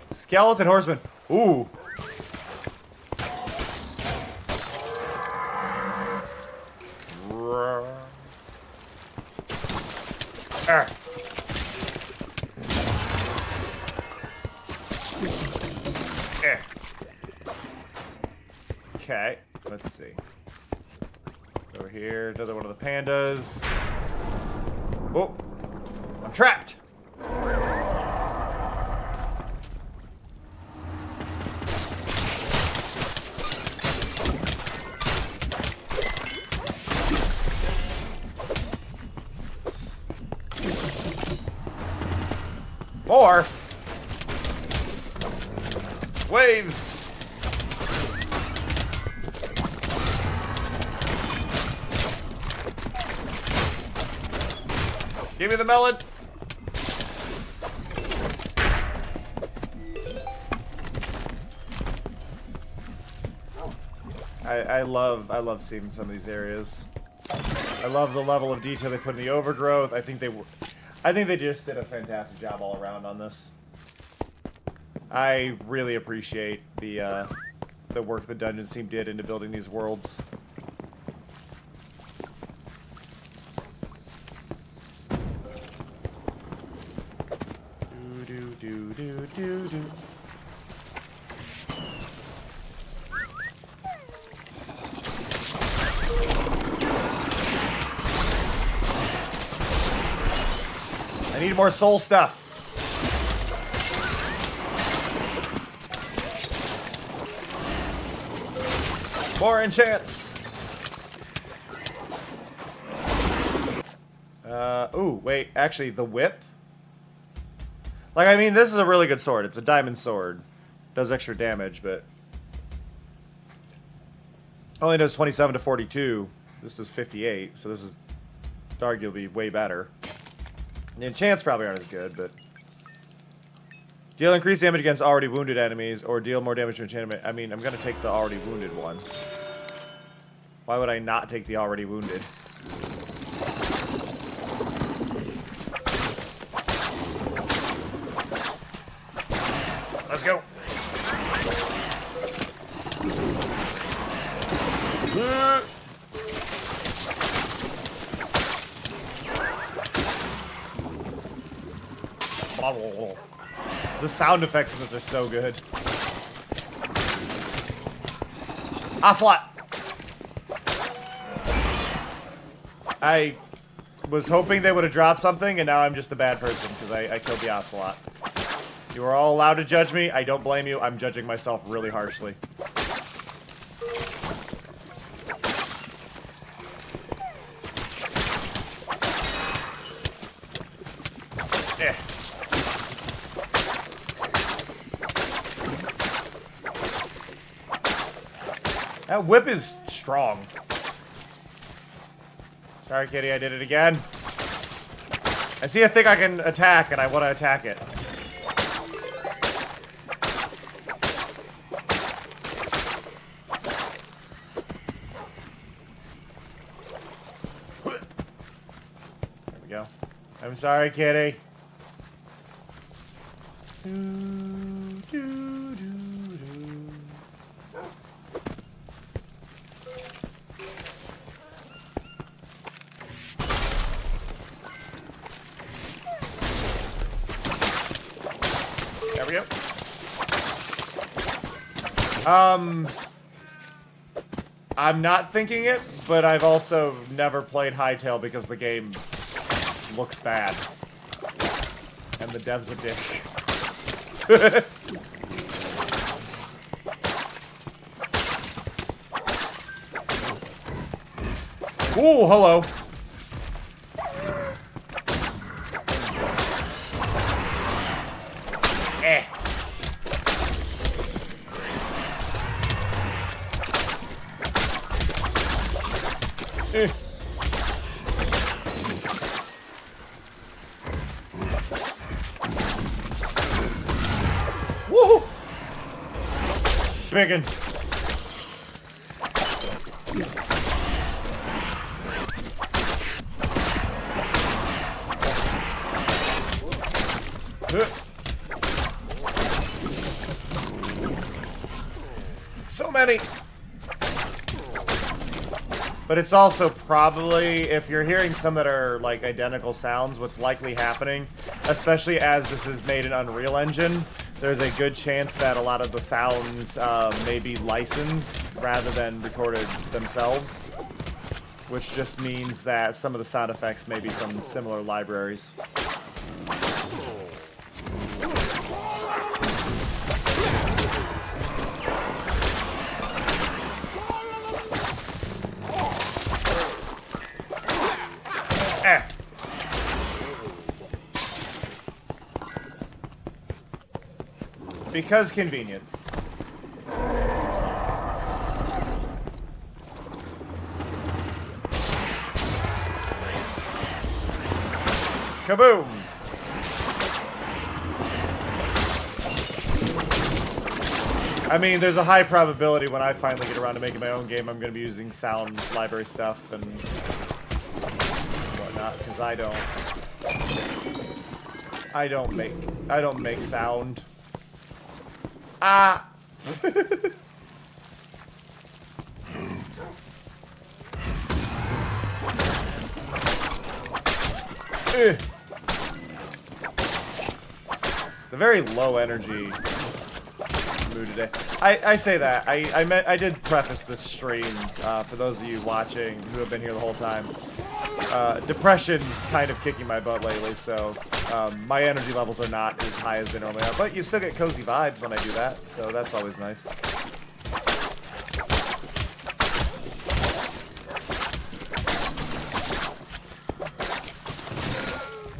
S1: Skeleton horseman. Ooh. Ah. Okay, let's see. Over here, another one of the pandas. Oh, I'm trapped. More waves. Give me the melon. I love seeing some of these areas. I love the level of detail they put in the overgrowth. I think they just did a fantastic job all around on this. I really appreciate the work the Dungeons team did into building these worlds. Do. I need more soul stuff. More enchants. Ooh, wait, actually, the whip? Like, I mean, this is a really good sword. It's a diamond sword. Does extra damage, but... only does 27 to 42. This does 58, so this is arguably way better. The enchants probably aren't as good, but... deal increased damage against already wounded enemies, or deal more damage to enchantment. I mean, I'm gonna take the already wounded one. Why would I not take the already wounded? Let's go. The sound effects in this are so good. Ocelot! I was hoping they would have dropped something, and now I'm just a bad person because I killed the Ocelot. You are all allowed to judge me. I don't blame you. I'm judging myself really harshly. Eh. That whip is strong. Sorry, kitty, I did it again. I see a thing I can attack, and I want to attack it. I'm sorry, kitty. There we go. I'm not thinking it, but I've also never played Hytale because the game looks bad. And the dev's a dick. Ooh, hello. Woo! Biggin. So many. But it's also probably, if you're hearing some that are like identical sounds, what's likely happening, especially as this is made in Unreal Engine, there's a good chance that a lot of the sounds may be licensed rather than recorded themselves, which just means that some of the sound effects may be from similar libraries. Because convenience. Kaboom! I mean, there's a high probability when I finally get around to making my own game, I'm going to be using sound library stuff and whatnot, because I don't make sound. Ah! The very low energy mood today. I say that. I did preface this stream for those of you watching who have been here the whole time. Depression's kind of kicking my butt lately, so my energy levels are not as high as they normally are. But you still get cozy vibes when I do that, so that's always nice.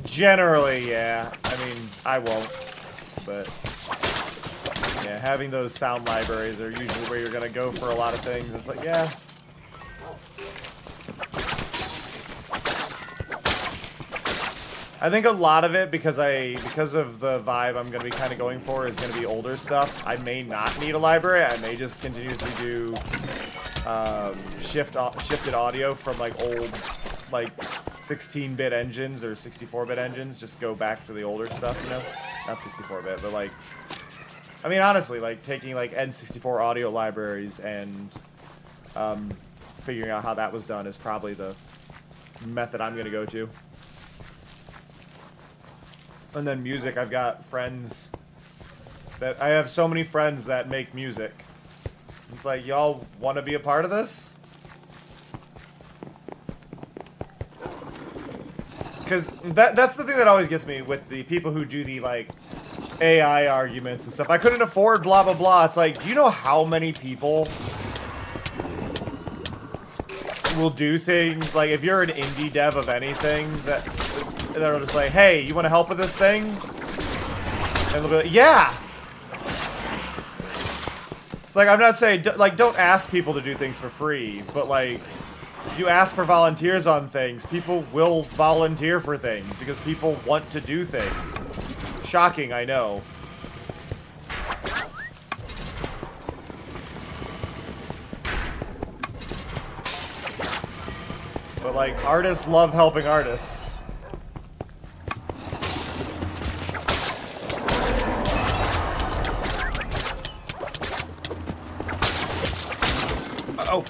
S1: Generally, yeah. I mean, I won't, but yeah, having those sound libraries are usually where you're gonna go for a lot of things. It's like, yeah. I think a lot of it, because of the vibe I'm gonna be kind of going for, is gonna be older stuff. I may not need a library. I may just continuously do shifted audio from like old, like 16-bit engines or 64-bit engines. Just go back to the older stuff, you know? Not 64-bit, but like, I mean, honestly, like taking like N64 audio libraries and figuring out how that was done is probably the method I'm gonna go to. And then music, I've got friends that, I have so many friends that make music. It's like, y'all want to be a part of this? Because that's the thing that always gets me with the people who do the, like, AI arguments and stuff. I couldn't afford blah, blah, blah. It's like, do you know how many people will do things, like, if you're an indie dev of anything, that they're just like, hey, you want to help with this thing? And they'll be like, yeah! It's like, I'm not saying, like, don't ask people to do things for free, but, like, if you ask for volunteers on things, people will volunteer for things, because people want to do things. Shocking, I know. But, like, artists love helping artists. Oh.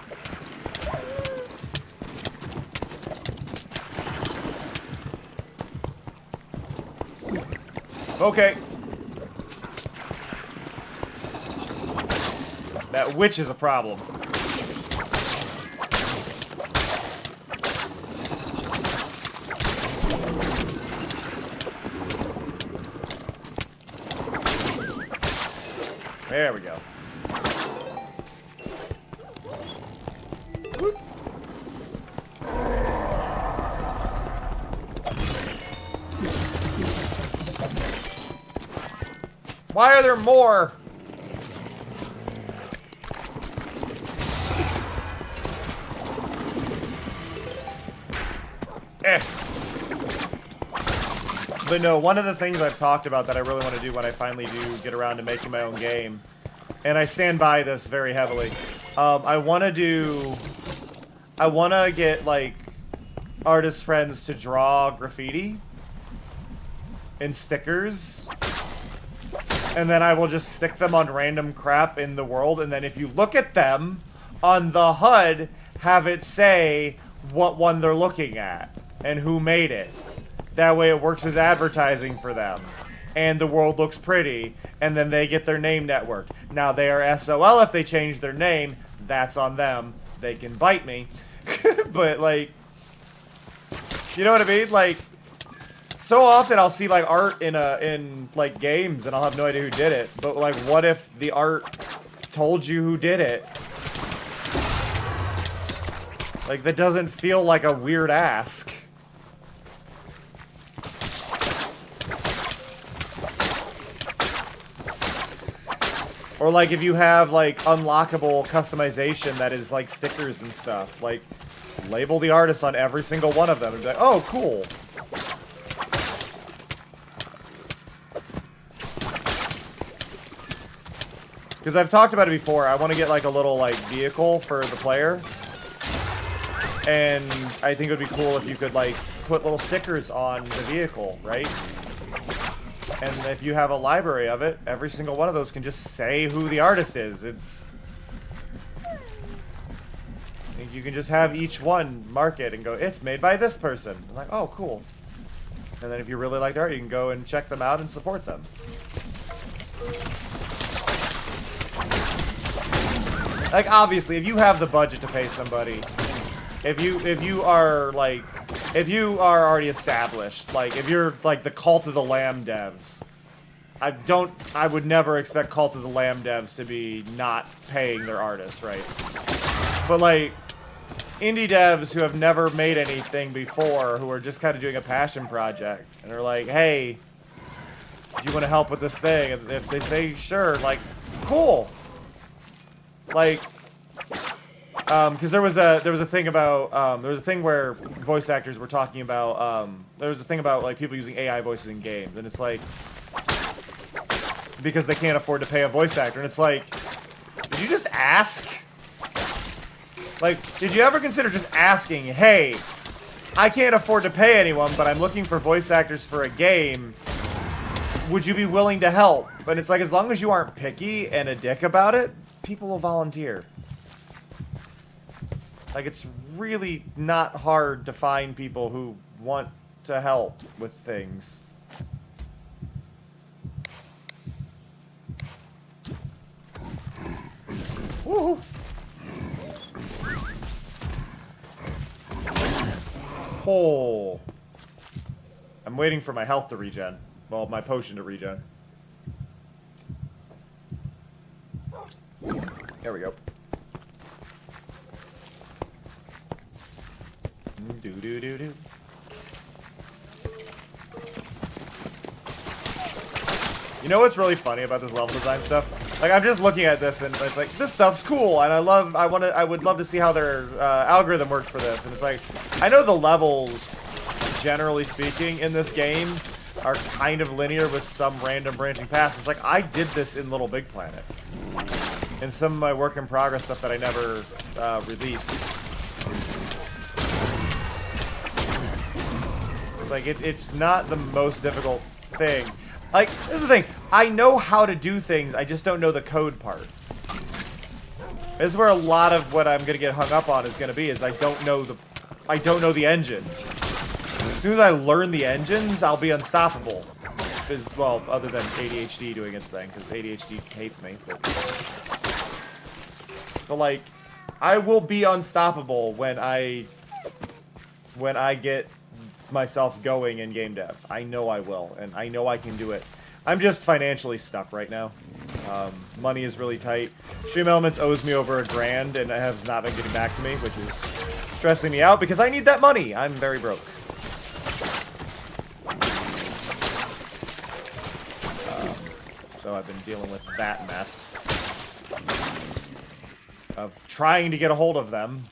S1: Okay. That witch is a problem. There we go. Whoop. Why are there more? But no, one of the things I've talked about that I really want to do when I finally do get around to making my own game, and I stand by this very heavily, I want to get, like, artist friends to draw graffiti and stickers, and then I will just stick them on random crap in the world, and then if you look at them on the HUD, have it say what one they're looking at and who made it. That way it works as advertising for them, and the world looks pretty, and then they get their name networked. Now, they are SOL if they change their name. That's on them. They can bite me. But, like, you know what I mean? Like, so often I'll see, like, art in like, games, and I'll have no idea who did it. But, like, what if the art told you who did it? Like, that doesn't feel like a weird ask. Or, like, if you have, like, unlockable customization that is, like, stickers and stuff, like, label the artist on every single one of them and be like, oh, cool. Because I've talked about it before, I want to get, like, a little, like, vehicle for the player. And I think it would be cool if you could, like, put little stickers on the vehicle, right? And if you have a library of it, every single one of those can just say who the artist is. It's... I think you can just have each one mark it and go, it's made by this person. I'm like, oh, cool. And then if you really like their art, you can go and check them out and support them. Like, obviously, if you have the budget to pay somebody, if you are, like... If you are already established, like, if you're, like, the Cult of the Lamb devs, I would never expect Cult of the Lamb devs to be not paying their artists, right? But, like, indie devs who have never made anything before, who are just kind of doing a passion project, and are like, hey, do you want to help with this thing? And if they say, sure, like, cool. Like... because there was a thing about there was a thing where voice actors were talking about there was a thing about, like, people using AI voices in games, and it's like, because they can't afford to pay a voice actor, and it's like, did you just ask? Like, did you ever consider just asking, hey, I can't afford to pay anyone, but I'm looking for voice actors for a game, would you be willing to help? But it's like, as long as you aren't picky and a dick about it, people will volunteer. Like, it's really not hard to find people who want to help with things. Woohoo! Oh. I'm waiting for my health to regen. Well, my potion to regen. There we go. Do-do-do-do. You know what's really funny about this level design stuff? Like, I'm just looking at this and it's like, this stuff's cool, and I would love to see how their algorithm works for this. And it's like, I know the levels, generally speaking, in this game are kind of linear with some random branching paths. It's like, I did this in Little Big Planet. In some of my work in progress stuff that I never released. Like, it's not the most difficult thing. Like, this is the thing. I know how to do things, I just don't know the code part. This is where a lot of what I'm gonna get hung up on is gonna be, is I don't know the engines. As soon as I learn the engines, I'll be unstoppable. Because, well, other than ADHD doing its thing, because ADHD hates me. But like, I will be unstoppable when I get myself going in game dev. I know I will, and I know I can do it. I'm just financially stuck right now. Money is really tight. Stream Elements owes me over $1,000 and has not been getting back to me, which is stressing me out because I need that money. I'm very broke. So I've been dealing with that mess of trying to get a hold of them.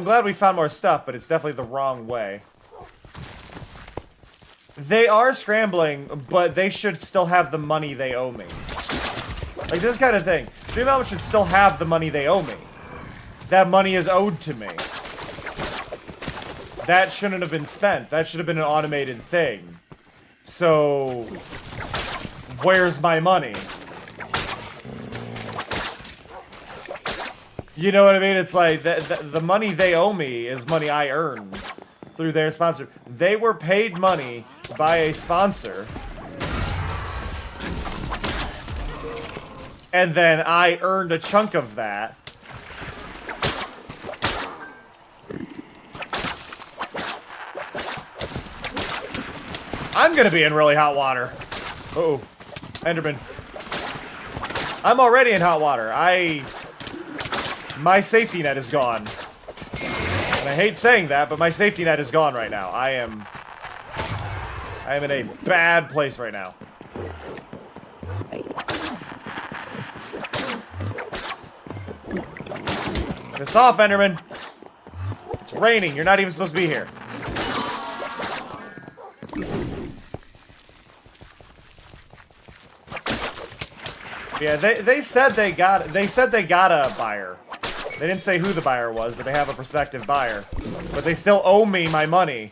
S1: I'm glad we found more stuff, but it's definitely the wrong way. They are scrambling, but they should still have the money they owe me. Like, this kind of thing. Stream Elements should still have the money they owe me. That money is owed to me. That shouldn't have been spent. That should have been an automated thing. So, where's my money? You know what I mean? It's like, the money they owe me is money I earned through their sponsor. They were paid money by a sponsor. And then I earned a chunk of that. I'm gonna be in really hot water. Uh-oh. Enderman. I'm already in hot water. My safety net is gone. And I hate saying that, but my safety net is gone right now. I am in a bad place right now. Piss off, Enderman. It's raining. You're not even supposed to be here. Yeah, they said they got a buyer. They didn't say who the buyer was, but they have a prospective buyer. But they still owe me my money.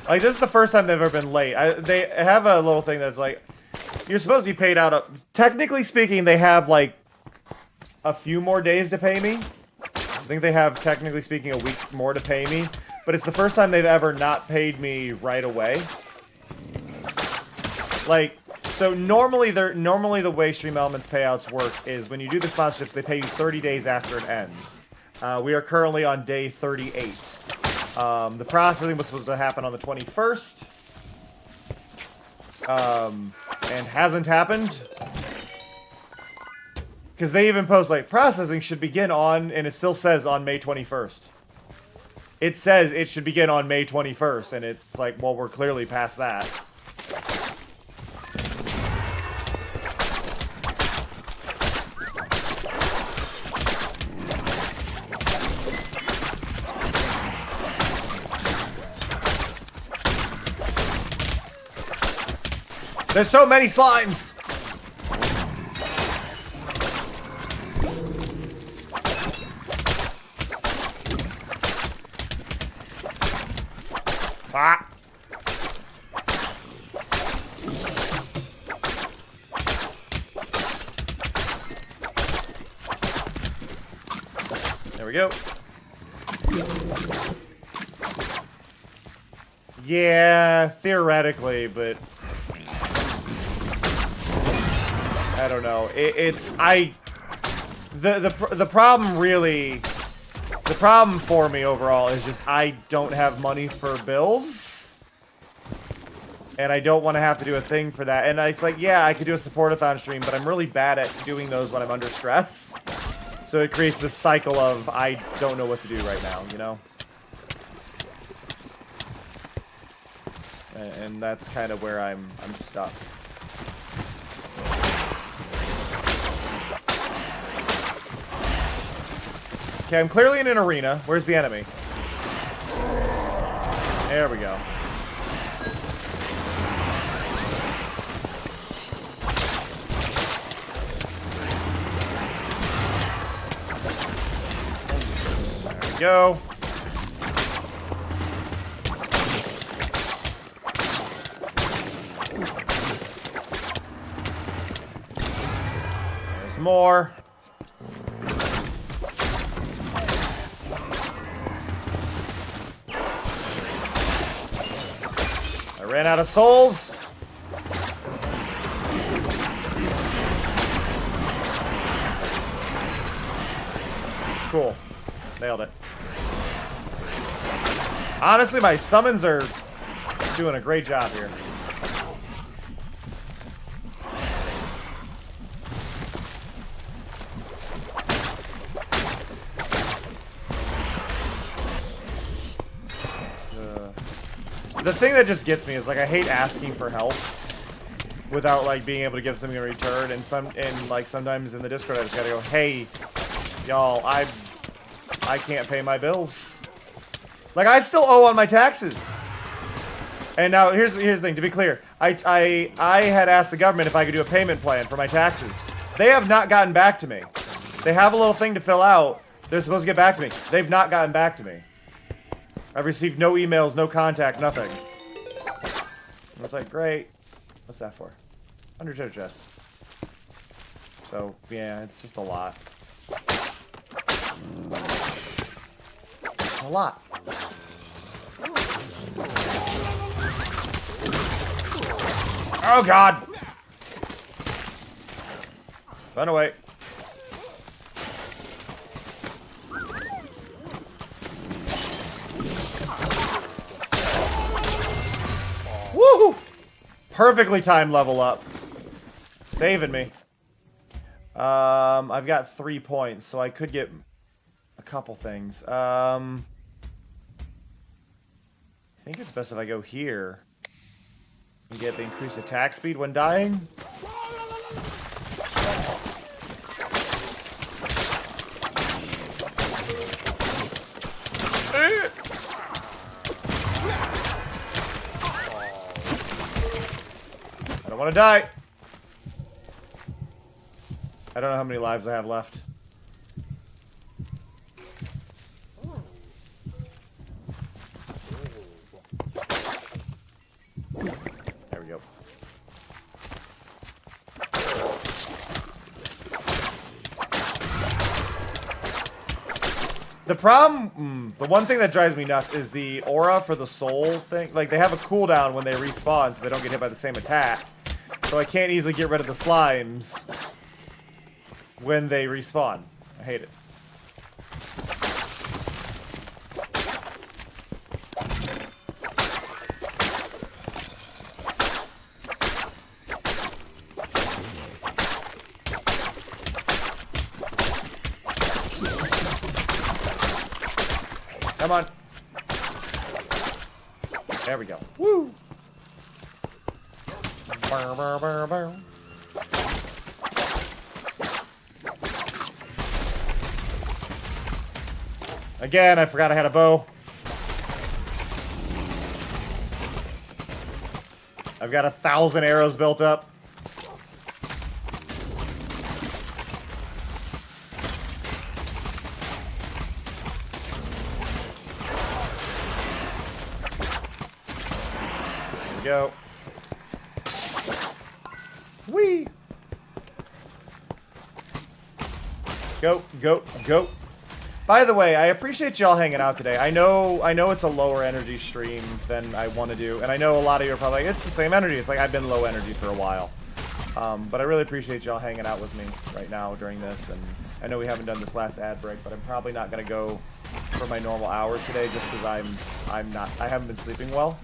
S1: Like, this is the first time they've ever been late. They have a little thing that's like, you're supposed to be paid out. Technically speaking, they have like a few more days to pay me. I think they have, technically speaking, a week more to pay me. But it's the first time they've ever not paid me right away. Like, so normally the way Stream Elements payouts work is when you do the sponsorships, they pay you 30 days after it ends. We are currently on day 38. The processing was supposed to happen on the 21st. And hasn't happened. Because they even post, like, processing should begin on, and it still says on May 21st. It says it should begin on May 21st, and it's like, well, we're clearly past that. There's so many slimes! Ah. There we go. Yeah, theoretically, but I don't know. The problem really, the problem for me overall is just I don't have money for bills. And I don't want to have to do a thing for that. And it's like, yeah, I could do a support-a-thon stream, but I'm really bad at doing those when I'm under stress. So it creates this cycle of I don't know what to do right now, you know? And that's kind of where I'm stuck. Okay, I'm clearly in an arena. Where's the enemy? There we go. There we go. There's more. Ran out of souls. Cool. Nailed it. Honestly, my summons are doing a great job here. The thing that just gets me is, like, I hate asking for help. without like being able to give something in return. And sometimes in the Discord I just gotta go, hey, y'all, I can't pay my bills. Like I still owe on my taxes. And now here's the thing. To be clear, I had asked the government if I could do a payment plan for my taxes. They have not gotten back to me. They have a little thing to fill out. They're supposed to get back to me. They've not gotten back to me. I've received no emails, no contact, nothing. And it's like, great. What's that for? Under treasure chest. So, yeah, it's just a lot. A lot. Oh, God! Run away. Woohoo! Perfectly timed level up. Saving me. I've got 3 points, so I could get a couple things. I think it's best if I go here and get the increased attack speed when dying. I don't want to die. I don't know how many lives I have left. There we go. The problem, the one thing that drives me nuts is the aura for the soul thing. Like, they have a cooldown when they respawn, so they don't get hit by the same attack. So I can't easily get rid of the slimes when they respawn. I hate it. Come on. There we go. Woo! Burr, burr, burr, burr. Again, I forgot I had a bow. I've got 1,000 arrows built up. Go. Whee! Go, go, go. By the way, I appreciate y'all hanging out today. I know it's a lower energy stream than I want to do, and I know a lot of you are probably like, it's the same energy. It's like I've been low energy for a while. But I really appreciate y'all hanging out with me right now during this, and I know we haven't done this last ad break, but I'm probably not gonna go for my normal hours today just because I haven't been sleeping well.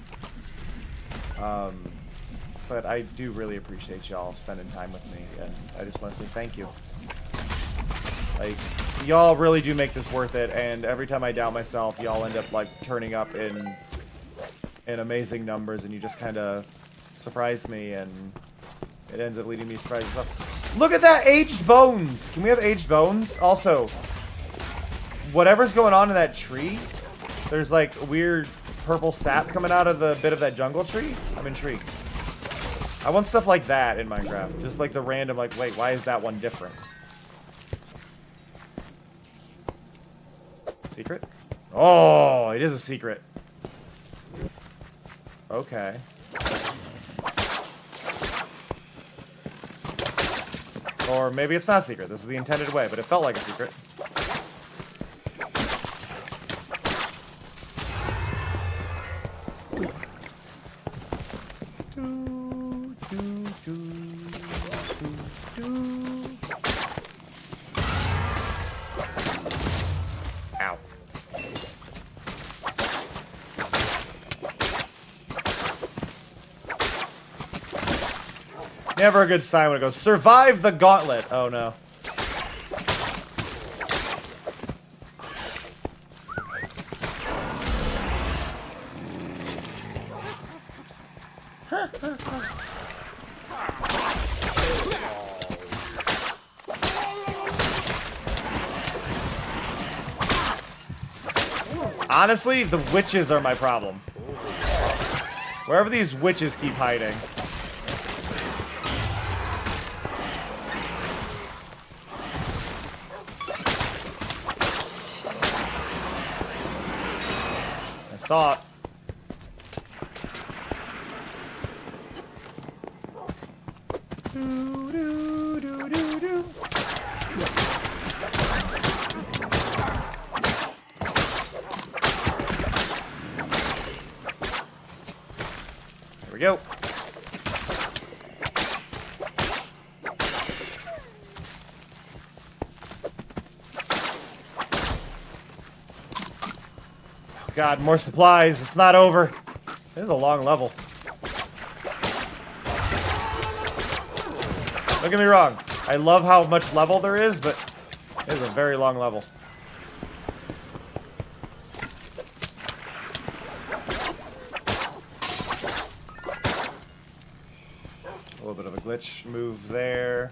S1: But I do really appreciate y'all spending time with me, and I just want to say thank you. Like, y'all really do make this worth it, and every time I doubt myself, y'all end up, like, turning up in amazing numbers, and you just kind of surprise me, and it ends up leading me to surprise myself. Look at that! Aged bones! Can we have aged bones? Also, whatever's going on in that tree, there's, like, weird purple sap coming out of the bit of that jungle tree. I'm intrigued. I want stuff like that in Minecraft. Just like the random, like, wait, why is that one different? Secret? Oh, it is a secret. Okay. Or maybe it's not secret. This is the intended way, but it felt like a secret. Ow. Never a good sign when it goes, survive the gauntlet. Oh no. Honestly, the witches are my problem. Wherever these witches keep hiding. I saw it. There we go. God, more supplies. It's not over. This is a long level. Don't get me wrong. I love how much level there is, but it is a very long level. A little bit of a glitch move there.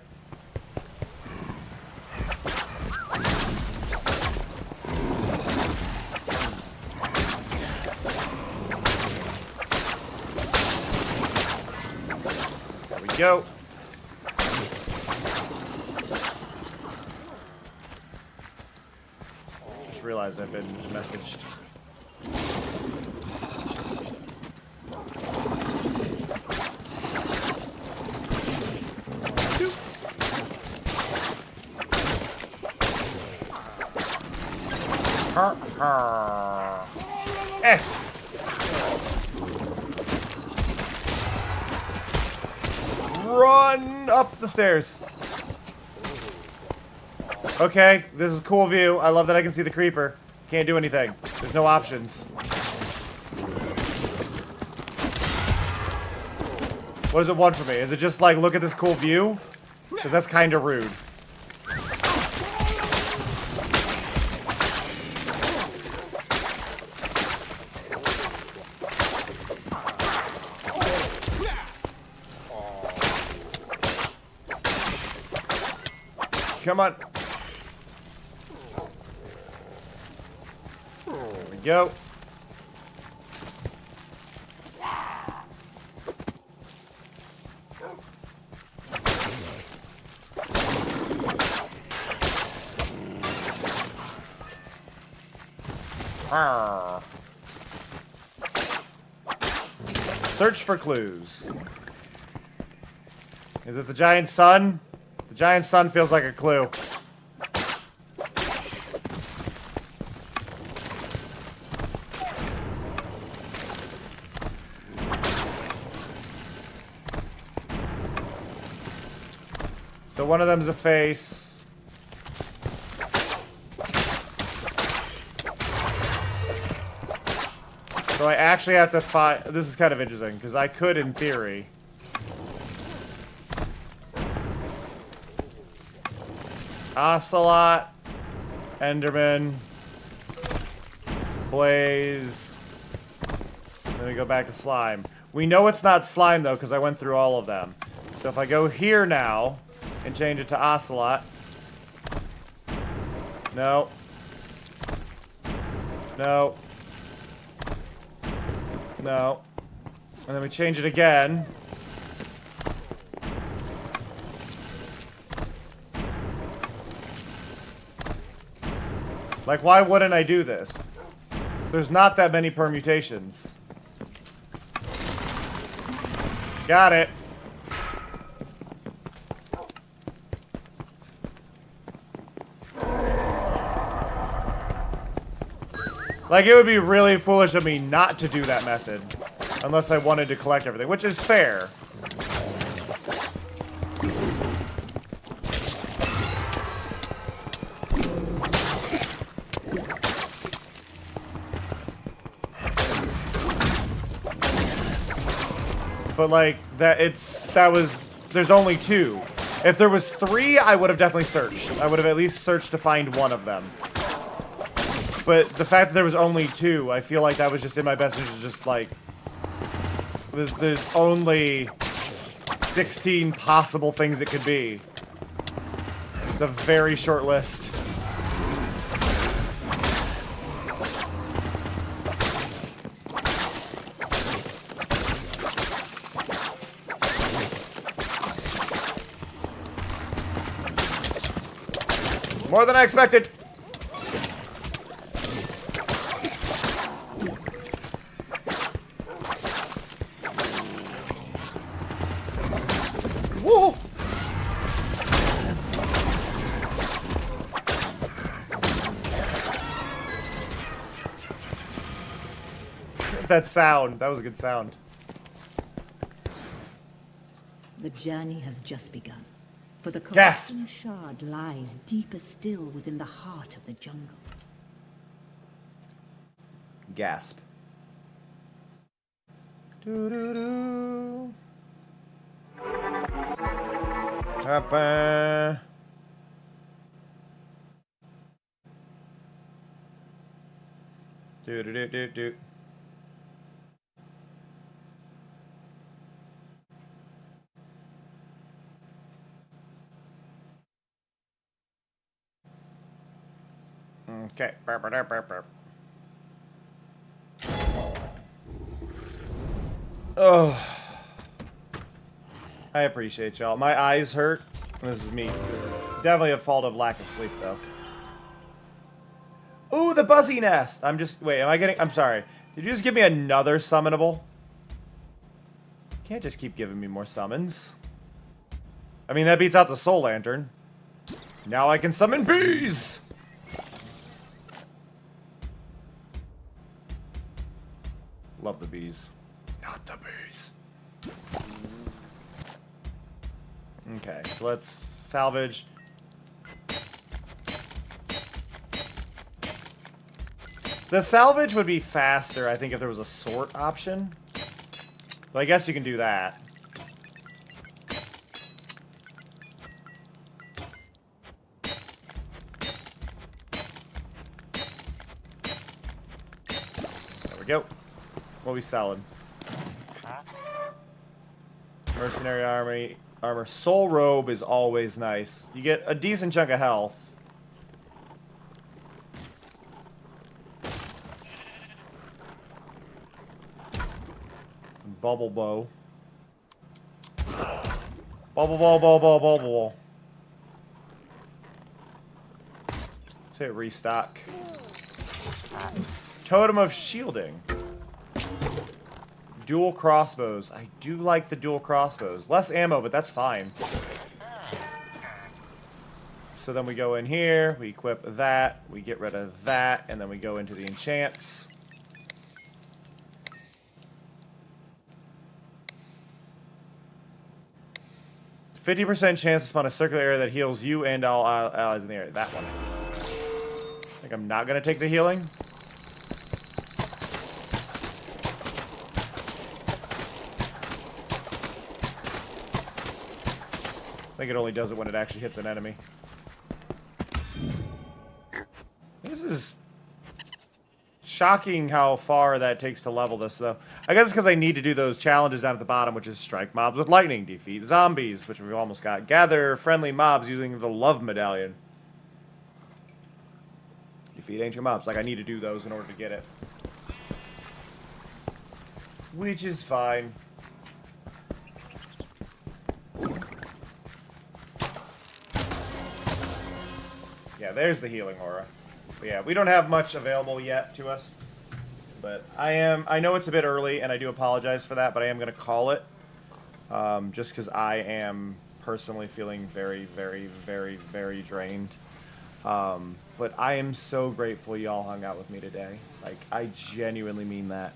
S1: There we go. Just realized I've been messaged. Eh. Run up the stairs. Okay, this is a cool view. I love that I can see the creeper. Can't do anything. There's no options. What does it want from me? Is it just like, look at this cool view? Because that's kind of rude. Come on. There we go. Arr. Search for clues. Is it the giant sun? The giant sun feels like a clue. So one of them's a face. So I actually have to find... This is kind of interesting, because I could, in theory... Ocelot, Enderman, Blaze, then we go back to slime. We know it's not slime though because I went through all of them. So if I go here now and change it to Ocelot, no, no, no, and then we change it again. Like, why wouldn't I do this? There's not that many permutations. Got it. Like, it would be really foolish of me not to do that method. Unless I wanted to collect everything, which is fair. But like there's only 2. If there was 3, I would have definitely searched. I would have at least searched to find one of them. But the fact that there was only 2, I feel like that was just in my best interest. Just like there's only 16 possible things it could be. It's a very short list. More than I expected. Whoa! That sound. That was a good sound.
S3: The journey has just begun. For the
S1: Gasp.
S3: corrupting shard lies deeper still within the heart of the jungle.
S1: Gasp. Do do do. Papa. Do do do do do. Okay. Burp, burp, burp, burp. Oh. I appreciate y'all. My eyes hurt. This is me. This is definitely a fault of lack of sleep, though. Ooh, the buzzy nest. I'm just... Wait, am I getting... I'm sorry. Did you just give me another summonable? You can't just keep giving me more summons. I mean, that beats out the soul lantern. Now I can summon bees! Love the bees. Not the bees. Okay, so let's salvage. The salvage would be faster, I think, if there was a sort option. So I guess you can do that. There we go. What are we selling? Mercenary armor. Soul robe is always nice. You get a decent chunk of health. Bubble bow. Bubble ball, ball, ball, bubble ball. Let's hit restock. Totem of shielding. Dual crossbows. I do like the dual crossbows. Less ammo, but that's fine. So then we go in here, we equip that, we get rid of that, and then we go into the enchants. %50 chance to spawn a circular area that heals you and all allies in the area. That one. I think I'm not going to take the healing. I think it only does it when it actually hits an enemy. This is shocking how far that takes to level this, though. I guess it's because I need to do those challenges down at the bottom, which is strike mobs with lightning, defeat zombies, which we've almost got, gather friendly mobs using the love medallion, defeat ancient mobs. Like, I need to do those in order to get it. Which is fine. Yeah, there's the healing aura. But yeah, we don't have much available yet to us. But I know it's a bit early, and I do apologize for that, but I am going to call it. Just because I am personally feeling very, very, very, very drained. But I am so grateful y'all hung out with me today. Like, I genuinely mean that.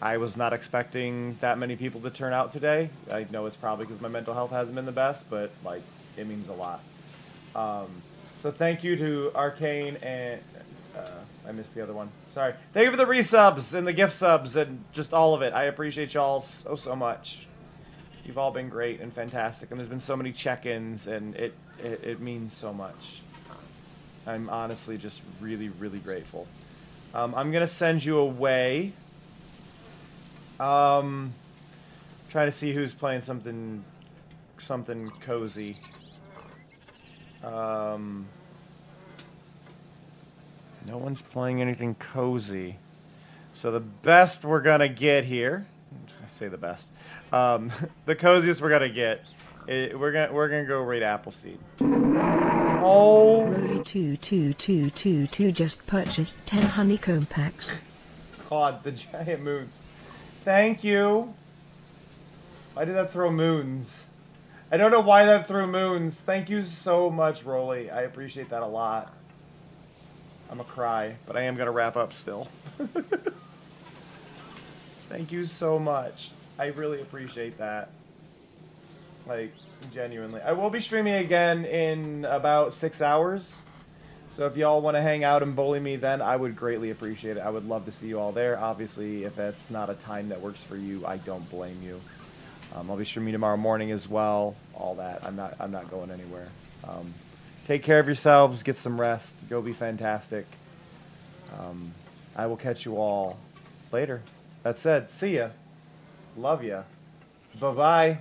S1: I was not expecting that many people to turn out today. I know it's probably because my mental health hasn't been the best, but, like, it means a lot. So thank you to Arcane and... I missed the other one. Sorry. Thank you for the resubs and the gift subs and just all of it. I appreciate y'all so, so much. You've all been great and fantastic, and there's been so many check-ins, and it means so much. I'm honestly just really, really grateful. I'm going to send you away. Trying to see who's playing something cozy. No one's playing anything cozy. So the best we're gonna get here, I say the best, the coziest we're gonna get We're gonna go raid Appleseed. Oh.
S4: Roly22222 just purchased 10 honeycomb packs.
S1: God, the giant moons. Thank you. Why did that throw moons? I don't know why that threw moons. Thank you so much, Rolly. I appreciate that a lot. I'm gonna cry, but I am gonna wrap up still. Thank you so much. I really appreciate that. Like, genuinely. I will be streaming again in about 6 hours. So if y'all want to hang out and bully me then, I would greatly appreciate it. I would love to see you all there. Obviously, if that's not a time that works for you, I don't blame you. I'll be streaming tomorrow morning as well. All that. I'm not going anywhere. Take care of yourselves. Get some rest. Go be fantastic. I will catch you all later. That said, see ya. Love ya. Bye-bye.